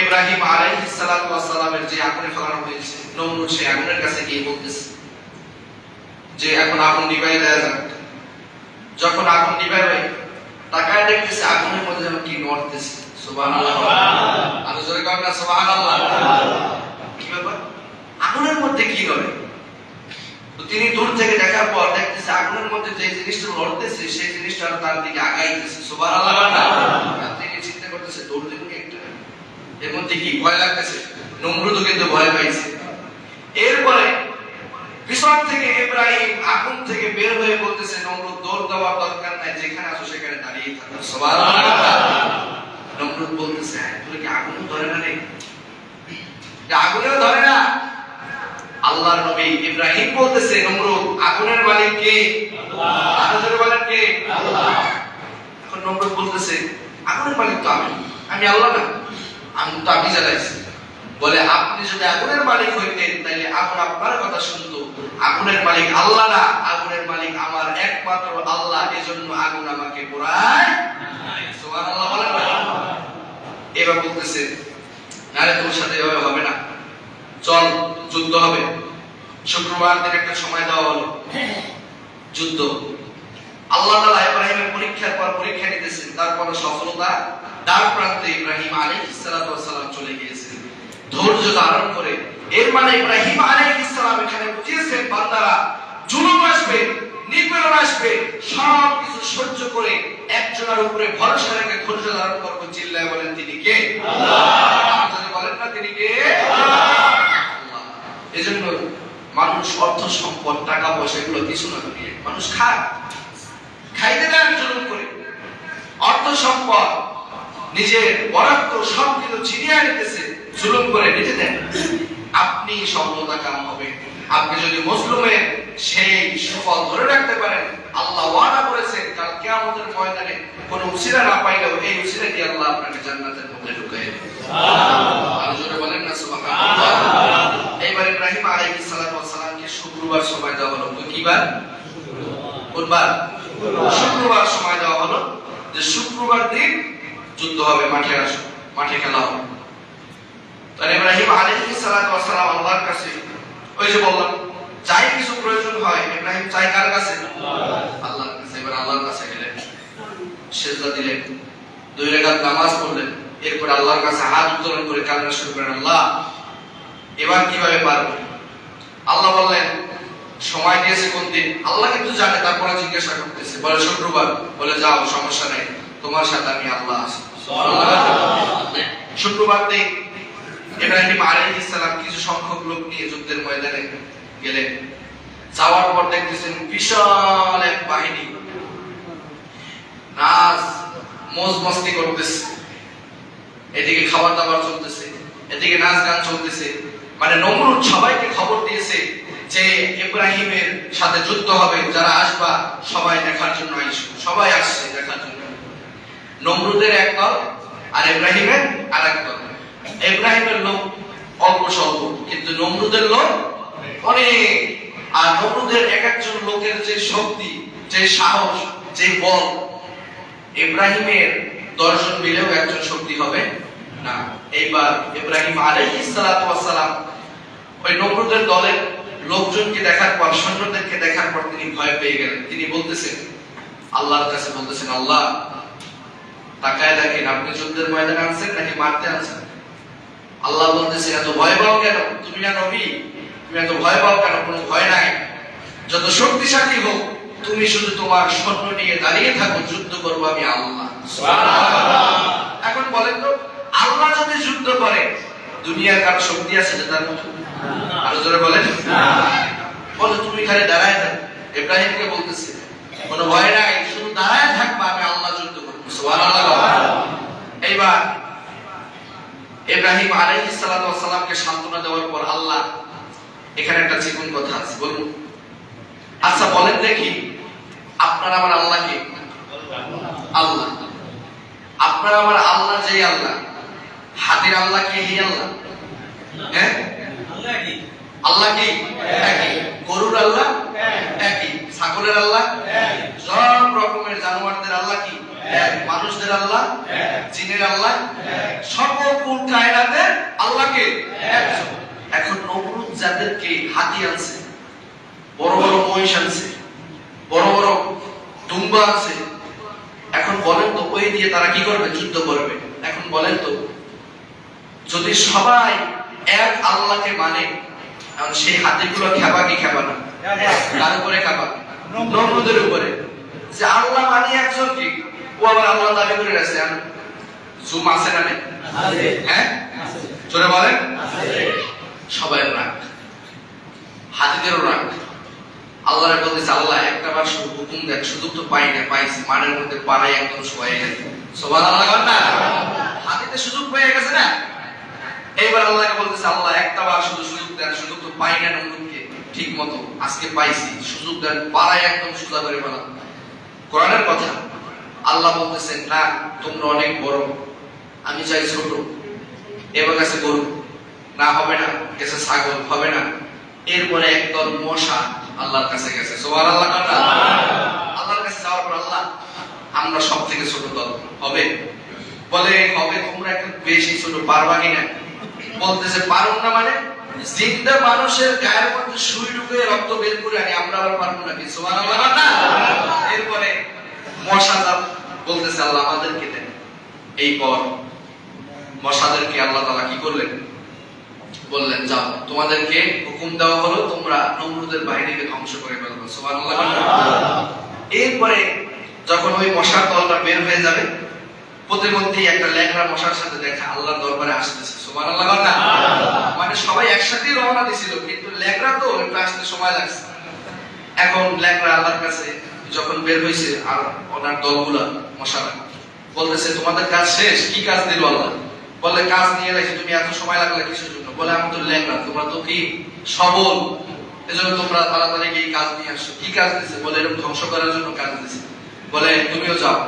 ইব্রাহিম আলাইহিস সালাতু ওয়াস সালামের যে আগুনে ফেলানো হয়েছে, নমরুদ সেই আগুনের কাছে গিয়ে বলতেছে যে এখন আগুন নিভাই দেয়া যাক। যখন আগুন নিভাবে তাকায় দেখতেছে আগুনের মধ্যে যেন কি নড়তেছে। সুবহানাল্লাহ, আরো জোরে কর না সুবহানাল্লাহ। কি ব্যাপার, আগুনের মধ্যে কি নড়ে? তো তিনি দূর থেকে দেখার পর দেখতেছে আগুনের মধ্যে যে জিনিসটা নড়তেছে সেই জিনিসটা তার দিকে আগাইতেছে। সুবহানাল্লাহ। তিনি চিন্তা করতেছে দৌড় দেব কি একটা, এর মধ্যে কি ভয় লাগতেছে। নমরুদও কিন্তু ভয় পাইছে। এরপরে পিছন থেকে ইব্রাহিম আগুন থেকে বের হয়ে বলতেছে, নমরুদ দৌড় দেওয়ার দরকার নাই, যেখানে আছো সেখানে দাঁড়িয়ে থাকো। সুবহানাল্লাহ। নমরুদ বলতেছে, তুই কি আগুন ধরে না রে? আগুনেও ধরে না। আল্লাহর নবী ইব্রাহিম বলতেছে, নমরুদ আগুনের মালিক কে? আল্লাহ। আগুনের মালিক কে? আল্লাহ। এখন নমরুদ বলতেছে, আগুনের মালিক তো আমি আল্লাহ না, আমি তো আমি জ্বালাইছি। বলে, আপনি যদি আগুনের মালিক হইতেন তাহলে আগুন আপনার কথা শুনতো। আগুনের মালিক আল্লাহ না, আগুনের মালিক আমার একমাত্র আল্লাহ, এজন্য আগুন আমাকে পোড়ায়। সুবহানাল্লাহ বলেন। এবার বলতেছে, আরে তোর সাথে এভাবে হবে না, চল যুদ্ধ হবে। শুক্রবার দিন একটা সময় দেওয়া হলো, যুদ্ধ। আল্লাহ তাআলা ইব্রাহিমের পরীক্ষার পর পরীক্ষা নিতেছেন, তারপর সফলতা দ্বার প্রান্তে ইব্রাহিম আলাইহিস সালাতু ওয়াস সালাম চলে গিয়েছেন ধৈর্য ধারণ করে। এর মানে ইব্রাহিম আলাইহিস সালাম এখানে বুঝিয়েছেন, বান্দারা জুলুম আসবে, নিপীড়ন আসবে, সব কিছু সহ্য করে একজনের উপরে ভরসা রেখে ধৈর্য ধারণ করব। চিল্লায় বলেন, তিনি কে? আল্লাহ। যদি বলেন না তিনি কে? আল্লাহ। এজন্য মানুষ অর্থ সম্পদ টাকা পয়সা এগুলো কিছু না দিয়ে মানুষ খাইতে দেন জুলুম করে। অর্থ সম্পদ নিজের বরাদ্দ সবকিছু ছিনিয়ে নিতেছে, জুলুম করে নিতে দেন। আপনি সফলতা কাম হবে আপনি যদি মুসলিমের সেই সুফল ধরে রাখতে পারেন। আল্লাহ ওয়াদা করেছেন কাল কিয়ামতের ময়দানে কোন উসিলা না পাইলেও এই উসিলা দিয়ে আল্লাহ আপনাকে জান্নাতের মধ্যে ঢুকায় দেবে। সুবহানাল্লাহ। আর জোরে বলেন না সুবহানাল্লাহ। এইবার ইব্রাহিম আলাইহিস সালাতু ওয়াস সালামকে শুক্রবার সময় দেওয়া হলো। কি বার? বুধবার। শুক্রবার সময় দেওয়া হলো যে শুক্রবার দিন যুদ্ধ হবে, মাঠে আসো, মাঠে খেলা হবে। তাই ইব্রাহিম আলাইহিস সালাতু ওয়াস সালাম আল্লাহর কাছে, ওই যে বললাম যাই কিছু প্রয়োজন হয় ইব্রাহিম চাই কার কাছে? আল্লাহর কাছে। এবার আল্লাহর কাছে গেলেন, সিজদা দিলেন, 2 রাকাত নামাজ পড়লেন, এরপর আল্লাহর কাছে হাত উত্তোলন করে কান্না শুরু করেন, আল্লাহ এবার কিভাবে পারবো? আল্লাহ বললেন, সময় দিয়েছে কোন দিন? আল্লাহ কিন্তু জানে, তারপরে জিজ্ঞাসা করতেছে। বলে শুক্রবার। বলে যাও, সমস্যা নাই, তোমার সাথে আমি আল্লাহ আছি। শুক্রবার দিন ইব্রাহিম আলাইহিস সালাম কিছু সংখ্যক লোক নিয়ে যুদ্ধের ময়দানে গেলেন। যাওয়ার পর দেখতেছেন বিশাল এক বাহিনী নাচ মौज মস্তি করতেছে, এদিকে খাবার দাবার চলতেছে, এদিকে নাচ গান চলতেছে। মানে নমরুদ সবাইকে খবর দিয়েছে যে ইব্রাহিমের সাথে যুদ্ধ হবে, যারা আসবা সবাই দেখার জন্য আইসো। সবাই আসছে দেখার জন্য। নমরুদের এক দল আর ইব্রাহিমের আরেক দল। ইব্রাহিমের লোক অল্প স্বল্প, কিন্তু নমরুদের লোক অনেক। আর নমরুদের এক একজন লোকের যে শক্তি, যে সাহস, যে বল, ইব্রাহিমের 10 জন মিলেও একজন শক্তি হবে না। এইবার ইব্রাহিম আলাইহিস সালাতু ওয়াস সালাম ওই নমরুদের দলের লোকজনকে দেখার পর, সৈন্যদেরকে দেখার পর তিনি ভয় পেয়ে গেলেন। তিনি বলতেছেন আল্লাহর কাছে, বলতেছেন, আল্লাহ তাকায় দেখেন, আপনি যুদ্ধের ময়দানে আনছেন নাকি মারতে আনছেন? আল্লাহ বলতেছেন, এত ভয় পাও কেন? তুমি না নবী, তুমি এত ভয় পাও কেন? কোনো ভয় নাই। যত শক্তিশালী হোক, তুমি শুধু তোমার সৈন্য নিয়ে দাঁড়িয়ে থাকো, যুদ্ধ করবো আমি আল্লাহ। সুবহানাল্লাহ। এখন বলেন তো, আল্লাহ যদি যুদ্ধ করে, দুনিয়ার কারো শক্তি আছে যে তার মতো? আরো জোরে বলেন। বলে তুমি খালি দাঁড়ায় থাকো। ইব্রাহিমকে বলতেছে, কোনো ভয় নাই, শুধু দাঁড়ায় থাকবা, আমি আল্লাহ যুদ্ধ করবো। সুবহানাল্লাহ। এইবার ইব্রাহিম আলাইহিস সালাতু ওয়াস সালামকে সান্ত্বনা দেওয়ার পর আল্লাহ, এখানে একটা চিকন কথা আছে, বলুন। আচ্ছা বলেন দেখি, আপনার আমার আল্লাহ কে? আল্লাহ। আপনার আমার আল্লাহ যে আল্লাহ, হাতের আল্লাহ কে? হি আল্লাহ। হ্যাঁ, আল্লাহ কি? আল্লাহ কি? একই। গরুর আল্লাহ একই, ছাগলের আল্লাহ এক, সব রকমের জানোয়ারদের আল্লাহ কি এক, মানুষদের আল্লাহ এক, জিনের আল্লাহ এক, সকল কুল কায়নাতের আল্লাহকে একজন। এখন নমরুদ যাদেরকে হাতি আনছে, বড় বড় মহিষ আনছে, বড় বড় দুম্বা আছে, এখন বলেন তো ওই দিয়ে তারা কি করবে? যুদ্ধ করবে। এখন বলেন তো যদি সবাই এক আল্লাহকে মানে, এখন সেই হাতিগুলো খেবা কি খেবা না? কার উপরে খেবা? নমরুদের উপরে। যে আল্লাহ মানে একজন কি, ও আবার আল্লাহ দাবি করে রাখছে। জুম আছে না? হ্যাঁ, জোরে বলেন। সবাই রাগ, হাতিদেরও রাগ। আল্লাহর বলতেছে আল্লাহ একটা বার শুধু হুকুম দেন, সুযোগ তো পাই না, পাইছি মানের মধ্যে পাড়ায় একদম শোয়াই গেছে। সুবহানাল্লাহ বলেন না? হাতিতে সুযোগ পেয়ে গেছে না? এইবার আল্লাহকে বলতেছে আল্লাহ একটা বার শুধু সুযোগ দেন, সুযোগ তো পাই না নমরুদকে ঠিক মতো, আজকে পাইছি, সুযোগ দেন, পাড়ায় একদম সোজা করে ফেলা। কোরআনের কথা। আল্লাহ বলতেছেন না, তোমরা অনেক বড়, আমি চাই ছোট। এবার কাছে গরু না, হবে না, গেছে ছাগল, হবে না। এরপরে একদল মশা আল্লাহর কাছে গেছে। সুবহানাল্লাহ। আল্লাহর কাছে যাওয়ার পর আল্লাহ আমরা সব থেকে ছোট দল, হবে? বলে হবে। তোমরা একটু বেশি ছোট, পারবা কিনা? বলতেছে পারব না মানে? জিন্দা মানুষের গায়ের মধ্যে সুই ঢুকে রক্ত বের করে আনি, আমরা আবার পারবো নাকি? সুবহানাল্লাহ না? এরপরে মশা বলতেছে আল্লাহ আমাদেরকে দেন। এই পর মশাদেরকে আল্লাহ তাআলা কি করলেন? বললেন যাও, তোমাদেরকে হুকুম দেওয়া হলো তোমরা নমরুদের বাহিনীকে ধ্বংস করে ফেলবে। সুবহানাল্লাহ। এরপরে যখন ওই মশার দলটা বের হয়ে যাবে, প্রতিমধ্যেই একটা ল্যাংড়া মশার সাথে দেখা আল্লাহর দরবারে আসতেছে। সুবহানাল্লাহ। মানে সবাই একসাথে রওনা দিছিল, কিন্তু ল্যাংড়া তো একটু আসতে সময় লাগছে। এখন ল্যাংড়া আল্লাহর কাছে যখন বের হয়েছে, আর ওনার দলগুলা মশারা বলতেছে তোমাদের কাজ শেষ? কি কাজ দিল আল্লাহ? বলে কাজ নিয়ে রাখি, তুমি এত সময় লাগলে কিসের জন্য? বলে আমি তো ল্যাংড়া, তোমরা তো কি সবল, এজন্য তোমরা তাড়াতাড়ি এই কাজ নিয়ে আসো। কি কাজ দিছে? বলে এরকম ধ্বংস করার জন্য কাজ দিছে। বলে তুমিও যাও।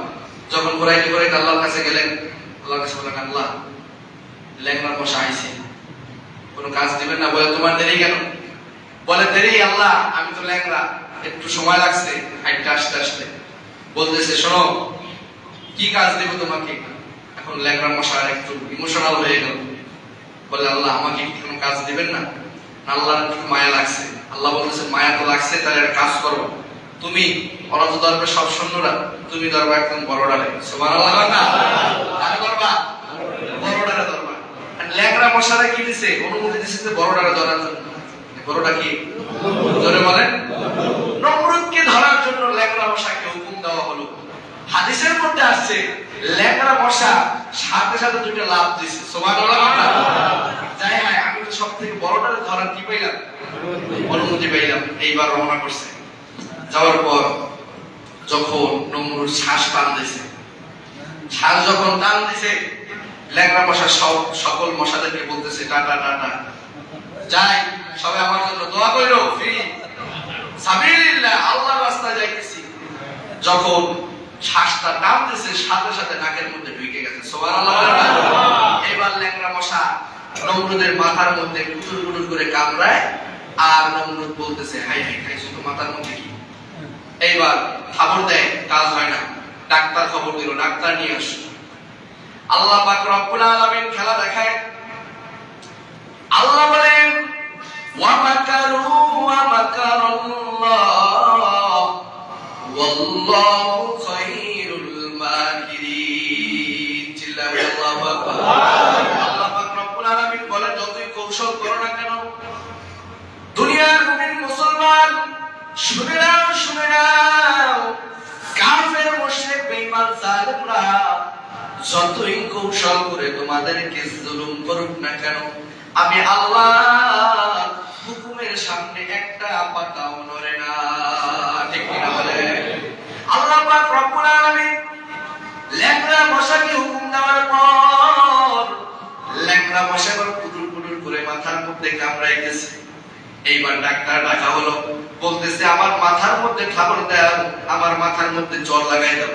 যখন ঘুরাইতে ঘুরাইতে আল্লাহর কাছে গেলেন, আল্লাহর কাছে বলেন আল্লাহ ল্যাংড়া মশা আইছে, কোনো কাজ দিবেন না? বলে তোমার দেরি কেন? বলে দেরি আল্লাহ, আমি তো ল্যাংড়া, একটু সময় লাগছে হাইটটা আসতে আসতে। বলতেছে শোনো, কি কাজ দেব তোমাকে? এখন ল্যাংড়া মশা একটু ইমোশনাল হয়ে গেল। বলে আল্লাহ আমাকে কি কোনো কাজ দিবেন না? আল্লাহর একটু মায়া লাগছে। আল্লাহ বলতেছে মায়া তো লাগছে, তাহলে একটা কাজ করো, তুমি অনন্ত দরবে সব সৈন্যরা, তুমি দরবা একদম বড়ডারে। সুবহানাল্লাহ না? আমি করবা বড়ডারে দরবা। ল্যাংড়া মশারা কি দিছে? অনুমতি দিছে যে বড়ডারে ধরার জন্য। বড়টা কি? জোরে বলেন। নমরুদকে ধরার জন্য ল্যাংড়া মশাকে হুকুম দেওয়া হলো। হাদিসের মধ্যে আসছে ল্যাংড়া মশা সাথে সাথে দুইটা লাভ দিছে। সুবহানাল্লাহ না? যাই হয়, আমি তো সবথেকে বড়টারে ধরার কি পাইলাম? অনুমতি পাইলাম। এইবার রওনা করছে। যাওয়ার পর যখন নমরুদ শ্বাস টান দিছে, শ্বাস যখন টান দিছে, ল্যাংড়া মশা সকল মশাদেরকে বলতেছে টাটা টাটা, যাই সবাই আমার জন্য দোয়া কইরো, ফি সাবিলিল্লাহ, আল্লাহর রাস্তায় যাইতেছি। যখন শ্বাসটা টানতেছে, সাথে সাথে নাকের মধ্যে ঢুকে গেছে। সুবহানাল্লাহ। এবার ল্যাংড়া মশা নমরুদের মাথার মধ্যে কুটুর কুটুর করে কামড়ায়, আর নমরুদ বলতেছে হাই হাই খাইছো তো মাথার মধ্যে কি? এইবার খবর দেয়, কাজ হয় না, ডাক্তার খবর দিল, ডাক্তার নিয়ে আসো। আল্লাহ পাক রব্বুল আলামিন খেলা দেখায়। আল্লাহ বলেন ওয়া মাকারু ওয়া মাকারাল্লাহ ওয়াল্লাহু খায়রুল মাকিরিন। চিল্লাও আল্লাহু আকবার। আল্লাহ পাক রব্বুল আলামিন বলেন যতই কৌশল করো না কেন, দুনিয়ার মুমিন মুসলমান শুনে নাও, শুনে নাও, কাফের মুশরিক বেঈমান জালেমরা যতই কৌশল করে তোমাদেরকে জুলুম করুক না কেন, আমি আল্লাহ হুকুমের সামনে একটা পাতাও নড়ে না। ঠিক কি না বলে? আল্লাহ পাক রব্বুল আলামিন ল্যাংড়া মশাকে হুকুম দেওয়ার পর ল্যাংড়া মশা কুটুর কুটুর করে মাথার মধ্যে কামড়াইতেছে। এইবার ডাক্তার ডাকা হলো, বলতেছে আমার মাথার মধ্যে থাবড় দাও, আমার মাথার মধ্যে জল লাগাই দাও।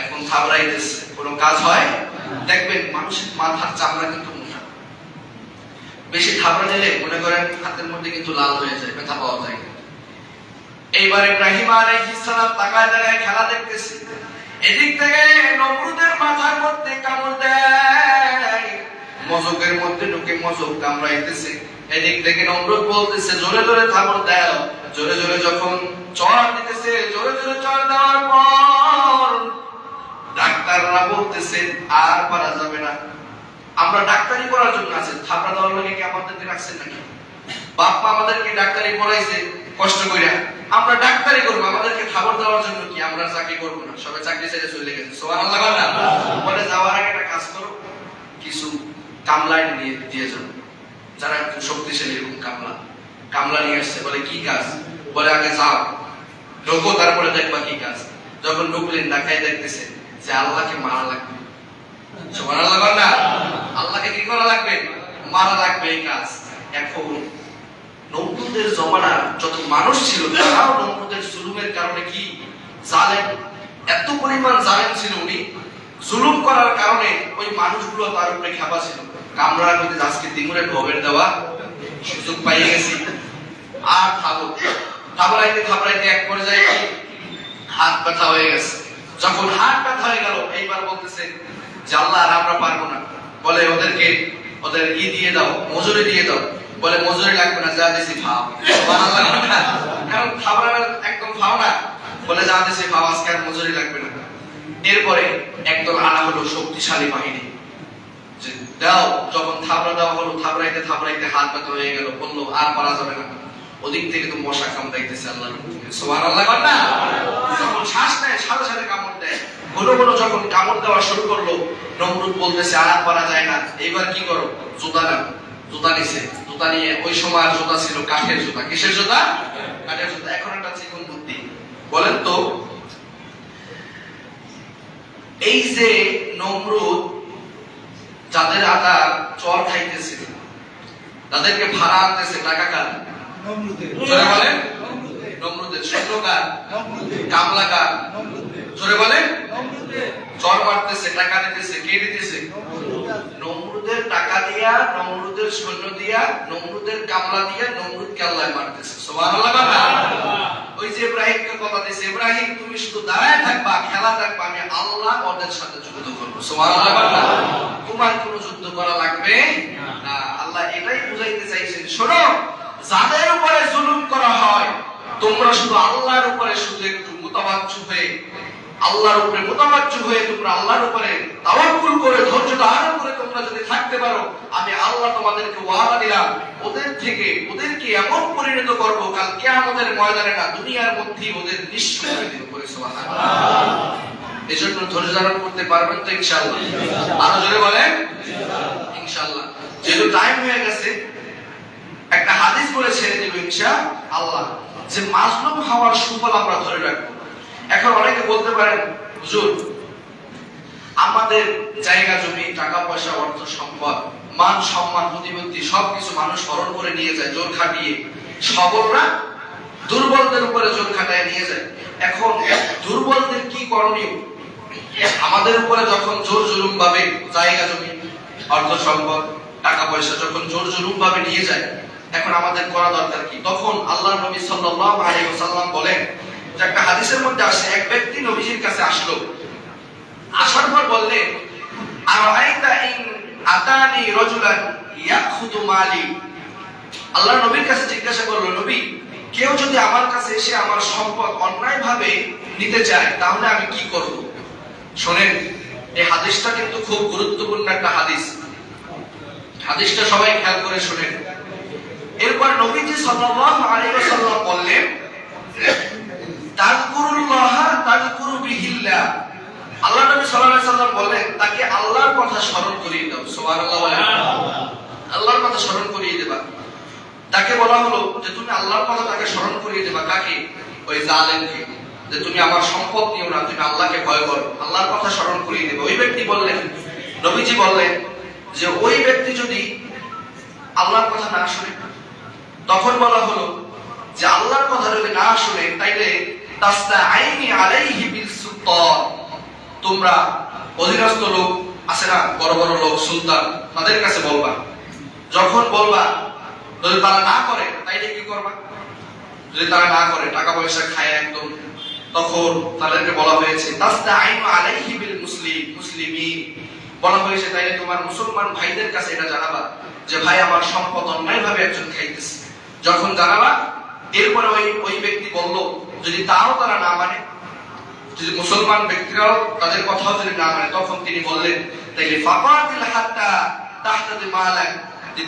এখন থাবড়াইতেছে, কোনো কাজ হয়? দেখবেন মানুষের মাথার চামড়া কিন্তু মোটা, বেশি থাবড়া দিলে মনে করেন হাতের মধ্যে কিন্তু লাল হয়ে যায়, ব্যথা পাওয়া যায়। এইবার ইব্রাহিম আলাইহিস সালাম তাকায় দাঁড়ায় খেলা দেখতেছে। এদিক থেকে নমরুদের মাথার মধ্যে কামড় দেয়, মজকের মধ্যে ঢুকে মজক কামড়াইতেছে। এদিক থেকে নমরুদ বলতেছে জোরে জোরে কামড় দাও। জোরে জোরে যখন চড় দিতেছে, জোরে জোরে চড় দেওয়ার পর ডাক্তাররা বলতেছে আর পারা যাবে না। আমরা ডাক্তারি করার জন্য আছি, থাপড়া দেওয়ার লাগে কি আমাদেরকে রাখছেন নাকি? বাপ মা আমাদেরকে ডাক্তারি পড়াইছে কষ্ট করে, আমরা ডাক্তারি করবো, আমাদেরকে খাবার দেওয়ার জন্য কি আমরা চাকরি করবো না? সবাই চাকরি ছেড়ে চলে গেছে। সুবহানাল্লাহ বলেন না? বলে যাওয়ার আগে একটা কাজ করো, কিছু কামলা নিয়ে দিয়ে যাও, যারা একটু শক্তিশালী এরকম কামলা নিয়ে আসছে। বলে কি কাজ? বলে আগে যাও ঢোকো, তারপরে দেখবা কি কাজ। যখন ঢুকলেন দেখাই দেখতেছে যে আল্লাহকে মারা লাগবে। সুবহানাল্লাহ বলেন না? আল্লাহকে কি করা লাগবে? মারা লাগবে এই কাজ। এখন নমরুদের জমানার যত মানুষ ছিল তারাও নমরুদের জুলুমের কারণে কি জালেম, এত পরিমাণ জালেম ছিল উনি। জুলুম করার কারণে ওই মানুষগুলো তার উপরে খেপা ছিল। কামড়ার মধ্যে আজকে দিমুরে ঢবের দেওয়া সুযোগ পাইয়ে গেছি। আর থাবড়াইতে এক পর্যায়ে কি হাত ব্যথা হয়ে গেছে। যখন হাত ব্যথা হয়ে গেল এইবার বলতেছে যে আল্লাহ আর আমরা পারবো না। বলে ওদের দিয়ে দাও, মজুরি দিয়ে দাও। বলে মজুরি লাগবে না, যা দিছি খাও। কারণ খাবার একদম খাও না। বলে যা দিছি খাও, আজকে আর মজুরি লাগবে না। এরপরে একদল আনা হলো শক্তিশালী বাহিনী, যে দাও। যখন থাবড়া দেওয়া হলো, থাবড়াইতে হাত ব্যথা হয়ে গেল, বললো আর পারা যাবে না। ওদিক থেকে তো মশা কামড়াইতেছে আল্লাহর হুকুমে। সুবহানাল্লাহ বলেন না? যখন শ্বাস নেয় সাথে সাথে কামড় দেয়। যখন কামড় দেওয়া শুরু করলো, নমরুদ বলতেছে আর পারা যায় না, এবার কি করো? জুতা নাও। জুতা নিছে। জুতা নিয়ে, ওই সময় জুতা ছিল কাঠের জুতা। কিসের জুতা? কাঠের জুতা। এখন একটা চিকন বুদ্ধি, বলেন তো, এই যে নমরুদ যাদের আটা চর খাইতেছে, তাদেরকে ভাড়া আনতেছে, টাকা কার? জোরে বলেন। নমরুদের। সৈন্যকার? কামলাকার? জোরে বলেন। চর মারতেছে, টাকা দিতেছে, কে দিতেছে? নমরুদের টাকা দিয়া, নমরুদের সৈন্য দিয়া, নমরুদের কামলা দিয়া নমরুদকে আল্লাহ মারতেছে। সুবহানাল্লাহ বলেন না? ওই যে ইব্রাহিমকে কথা দিয়েছে, ইব্রাহিম তুমি শুধু দাঁড়ায় থাকবা, খেলা থাকবা, আমি আল্লাহ ওদের সাথে যুদ্ধ করবো। সুবহানাল্লাহ বলেন না? তোমার কোনো যুদ্ধ করা লাগবে না। আল্লাহ এটাই বুঝাইতে চাইছেন, শোনো, যাদের উপরে জুলুম করা হয় তোমরা শুধু আল্লাহর উপরে শুধু একটু মুতাওয়াজ্জু হয়ে, আল্লাহর উপরে মুতাওয়াজ্জু হয়ে তোমরা আল্লাহর উপরে তাওয়াক্কুল করে, ধৈর্য ধারণ করে তোমরা যদি থাকতে পারো, আমি আল্লাহ তোমাদেরকে ওয়াদা দিলাম ওদেরকে এমন পরিণত করব কাল কিয়ামতের ময়দানে না, দুনিয়ার মধ্যেই ওদের নিঃস্ব করে দেব। সুবহানাল্লাহ। এজন্য ধৈর্য ধারণ করতে পারবেন তো ইনশাআল্লাহ? আরো জোরে বলেন ইনশাআল্লাহ। যেহেতু টাইম হয়ে গেছে, একটা হাদিস বলে ছেড়ে দেব ইনশাআল্লাহ, যে মাজলুম হওয়ার সুফল আমরা ধরে রাখবো। এখন অনেকে বলতে পারেন, হুজুর আমাদের জায়গা জমি, টাকা পয়সা, অর্থ সম্পদ, মান সম্মান, প্রতিপত্তি সবকিছু মানুষ হরণ করে নিয়ে যায় জোর খাটিয়ে। সবলরা দুর্বলদের উপরে জোর খাটায় নিয়ে যায়। এখন দুর্বলদের কি করণীয়? আমাদের উপরে যখন জোর জুলুম ভাবে জায়গা জমি, অর্থ সম্পদ, টাকা পয়সা যখন জোর জুলুম ভাবে নিয়ে যায়, এখন আমাদের করা দরকার কি? তখন আল্লাহর নবী সাল্লাল্লাহু আলাইহি ওয়াসাল্লাম বলেন, যে একটা হাদিসের মধ্যে আসে, এক ব্যক্তি নবীজির কাছে আসলো। আসার পর বললেন, আরাইতা ইন আতানি রাজুলান ইয়াখুদু মালি। আল্লাহর নবীর কাছে জিজ্ঞাসা করলো, নবী, কেউ যদি আমার কাছে এসে আমার সম্পদ অন্যায়ভাবে নিতে চায় তাহলে আমি কি করব? শুনেন, এই হাদিসটা কিন্তু খুব গুরুত্বপূর্ণ একটা হাদিস। হাদিসটা সবাই খেয়াল করে শুনেন। এরপর নবীজি সাল্লাল্লাহু আলাইহি ওয়াসাল্লাম বললেন, তাযকুরুল্লাহ তাযকুরু বিহিল্লাহ। আল্লাহ নবী সাল্লাল্লাহু আলাইহি ওয়াসাল্লাম বললেন, তাকে আল্লাহর কথা স্মরণ করিয়ে দাও। সুবহানাল্লাহ বলেন। আল্লাহর কথা স্মরণ করিয়ে দেবা। তাকে বলা হলো যে তুমি আল্লাহর কথা তাকে স্মরণ করিয়ে দেবা। কাকে? ওই জালেমকে, যে তুমি আমার সম্পদ নিও না, তুমি আল্লাহকে ভয় করো, আল্লাহর কথা স্মরণ করিয়ে দেবে। ওই ব্যক্তি বললেন, নবীজি বললেন যে ওই ব্যক্তি যদি আল্লাহর কথা না শুনে, তখন বলা হলো যে আল্লাহর কথা যদি না শুনে তাইলে তাস্তাঈনি আলাইহি বিল সুলতান, তোমরা অধীনস্থ লোক আছে না, বড় বড় লোক, সুলতান, তাদের কাছে বলবা। যখন বলবা, যদি তারা না করে তাইলে কি করবা? যদি তারা না করে, টাকা পয়সা খায় একদম, তখন তাদেরকে বলা হয়েছে তাসতাঈনু আলাইহি বিল মুসলিমিন, বলা হয়েছে তাইলে তোমার মুসলমান ভাইদের কাছে এটা জানাবা যে ভাই আমার সম্পদ অন্যায়ভাবে একজন খাইতেছে। যখন জানাবা, এরপরে ওই ব্যক্তি বলল, যদি তাও তারা না মানে, যদি মুসলমান ব্যক্তিরাও তাদের কথাও যদি না মানে, তখন তিনি বললেন তাইলে ফাকাতিল হাত্তা তাহতাদি মালাক,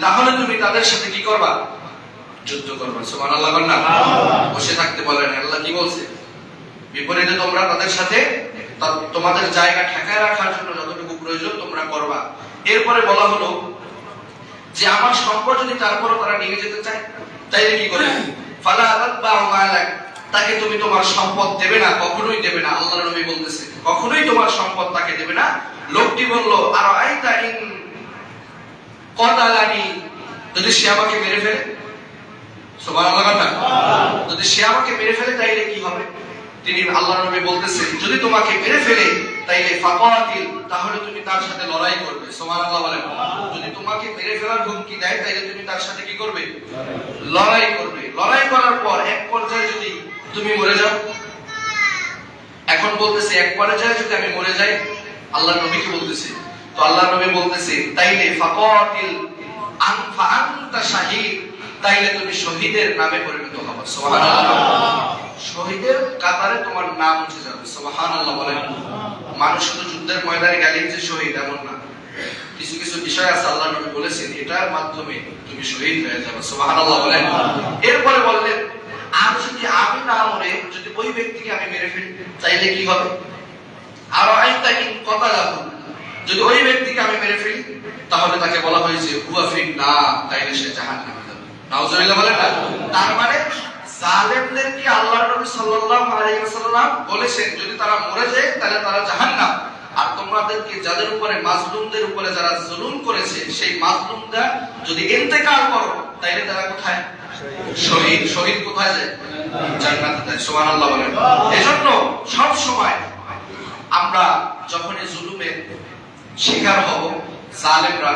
তাহলে তুমি তাদের সাথে কি করবা? যুদ্ধ করবা। সুবহানাল্লাহ। বলেন না, বসে থাকতে বলেন। আল্লাহ কি বলছে? বিপরীতে তোমরা তাদের সাথে তোমাদের জায়গা ঠেকায় রাখার জন্য যতটুকু প্রয়োজন তোমরা করবা। এরপরে বলা হলো যে আমার সম্পদ যদি তারপরও তারা নিয়ে যেতে চায়, তাইলে কি করবে? ফালা তাতবাউ মালাক, তাকে তুমি তোমার সম্পদ দেবে না, কখনোই দেবে না। আল্লাহর নবী বলতেছে কখনোই তোমার সম্পদ তাকে দেবে না। লোকটি বলল, আর আইতা ইন কতালানি, যদি সে আমাকে মেরে ফেলে? সুবহানাল্লাহ। যদি সে আমাকে মেরে ফেলে তাইলে কি হবে? তিনি আল্লাহর নবী বলতেছেন যদি তোমাকে মেরে ফেলে তাইলে ফাকাতিল, তাহলে তুমি তার সাথে লড়াই করবে। সুবহানাল্লাহ বলেন। যদি তোমাকে মেরে ফেলার হুমকি দেয় তাইলে তুমি তার সাথে কি করবে? লড়াই করবে। লড়াই করার পর এক পর্যায়ে যদি তুমি মরে যাও, এখন বলতেছে এক পর্যায়ে যদি আমি মরে যাই, আল্লাহর নবীকে বলতেছে, তো আল্লাহর নবী বলতেছে তাইলে ফাকাতিল আনফা আনতা শাহীদ, তাইলে তুমি শহীদের নামে পরিণত হবে। সুবহানাল্লাহ। শহীদের কাতারে তোমার নাম উঠে যাবে। সুবহানাল্লাহ বলেন। মানুষ শুধু যুদ্ধের ময়দানে গেলেই যে শহীদ এমন না, কিছু কিছু বিষয় আছে আল্লাহ নবী বলেছেন এটার মাধ্যমে তুমি শহীদ হয়ে যাবে। সুবহানাল্লাহ বলেন। এরপরে বললেন আর যদি আমি না মরে যদি ওই ব্যক্তিকে আমি মেরে ফেলি তাইলে কি হবে? আর আইতা ইন কতালাহু, যদি ওই ব্যক্তিকে আমি মেরে ফেলি তাহলে তাকে বলা হয়েছে হুয়া ফিন নার, তাইলে সে জাহান্নামে যাবে। নাউজুবিল্লাহ বলেন না। তার মানে জালেমদেরকে আল্লাহর নবী সাল্লাল্লাহু আলাইহি ওয়াসাল্লাম বলেছেন যদি তারা মরে যায় তাহলে তারা জাহান্নাম, আর তোমাদেরকে যাদের উপরে মাজলুমদের উপরে যারা জুলুম করেছে সেই মাজলুমরা যদি ইন্তেকাল করো তাইলে তারা কোথায়? শহীদ। শহীদ কোথায় যায়? জান্নাতে যায়। সুবহানাল্লাহ বলেন। এজন্য সব সময় আমরা যখনই জুলুমের শিকার হব, জালেমরা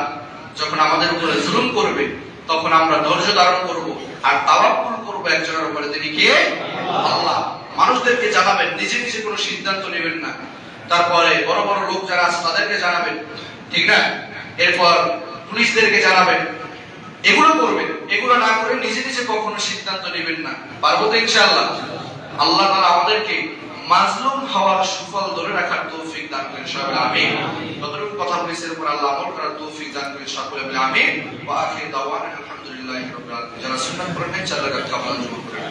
যখন আমাদের উপরে জুলুম করবে, তখন আমরা ধৈর্য ধারণ করব আর তাওয়াক্কুল করব একজনের উপরে, তিনি কে? আল্লাহ। মানুষদেরকে জানাবেন, নিজে নিজে কোনো সিদ্ধান্ত নেবেন না। তারপরে বড় বড় লোক যারা আছে তাদেরকে জানাবেন, ঠিক না? এরপর পুলিশদেরকে জানাবেন, এগুলো করবেন। এগুলো না করে নিজে নিজে কখনো সিদ্ধান্ত নেবেন না। পারবো তো ইনশাআল্লাহ? আল্লাহ তাআলা আমাদেরকে মাজলুম হওয়ার সুফল ধরে রাখার তৌফিক দান করেন সকলে, আমিন। যতটুকু কথা বলেছি এর উপর আল্লাহ আমল করার তৌফিক দান করেন সকলে, আমিন। ওয়া আখিরু দাওয়ানা আলহামদুলিল্লাহি রাব্বিল আলামিন। যারা সুন্নাত পড়েন ইনশাআল্লাহ কামল করেন।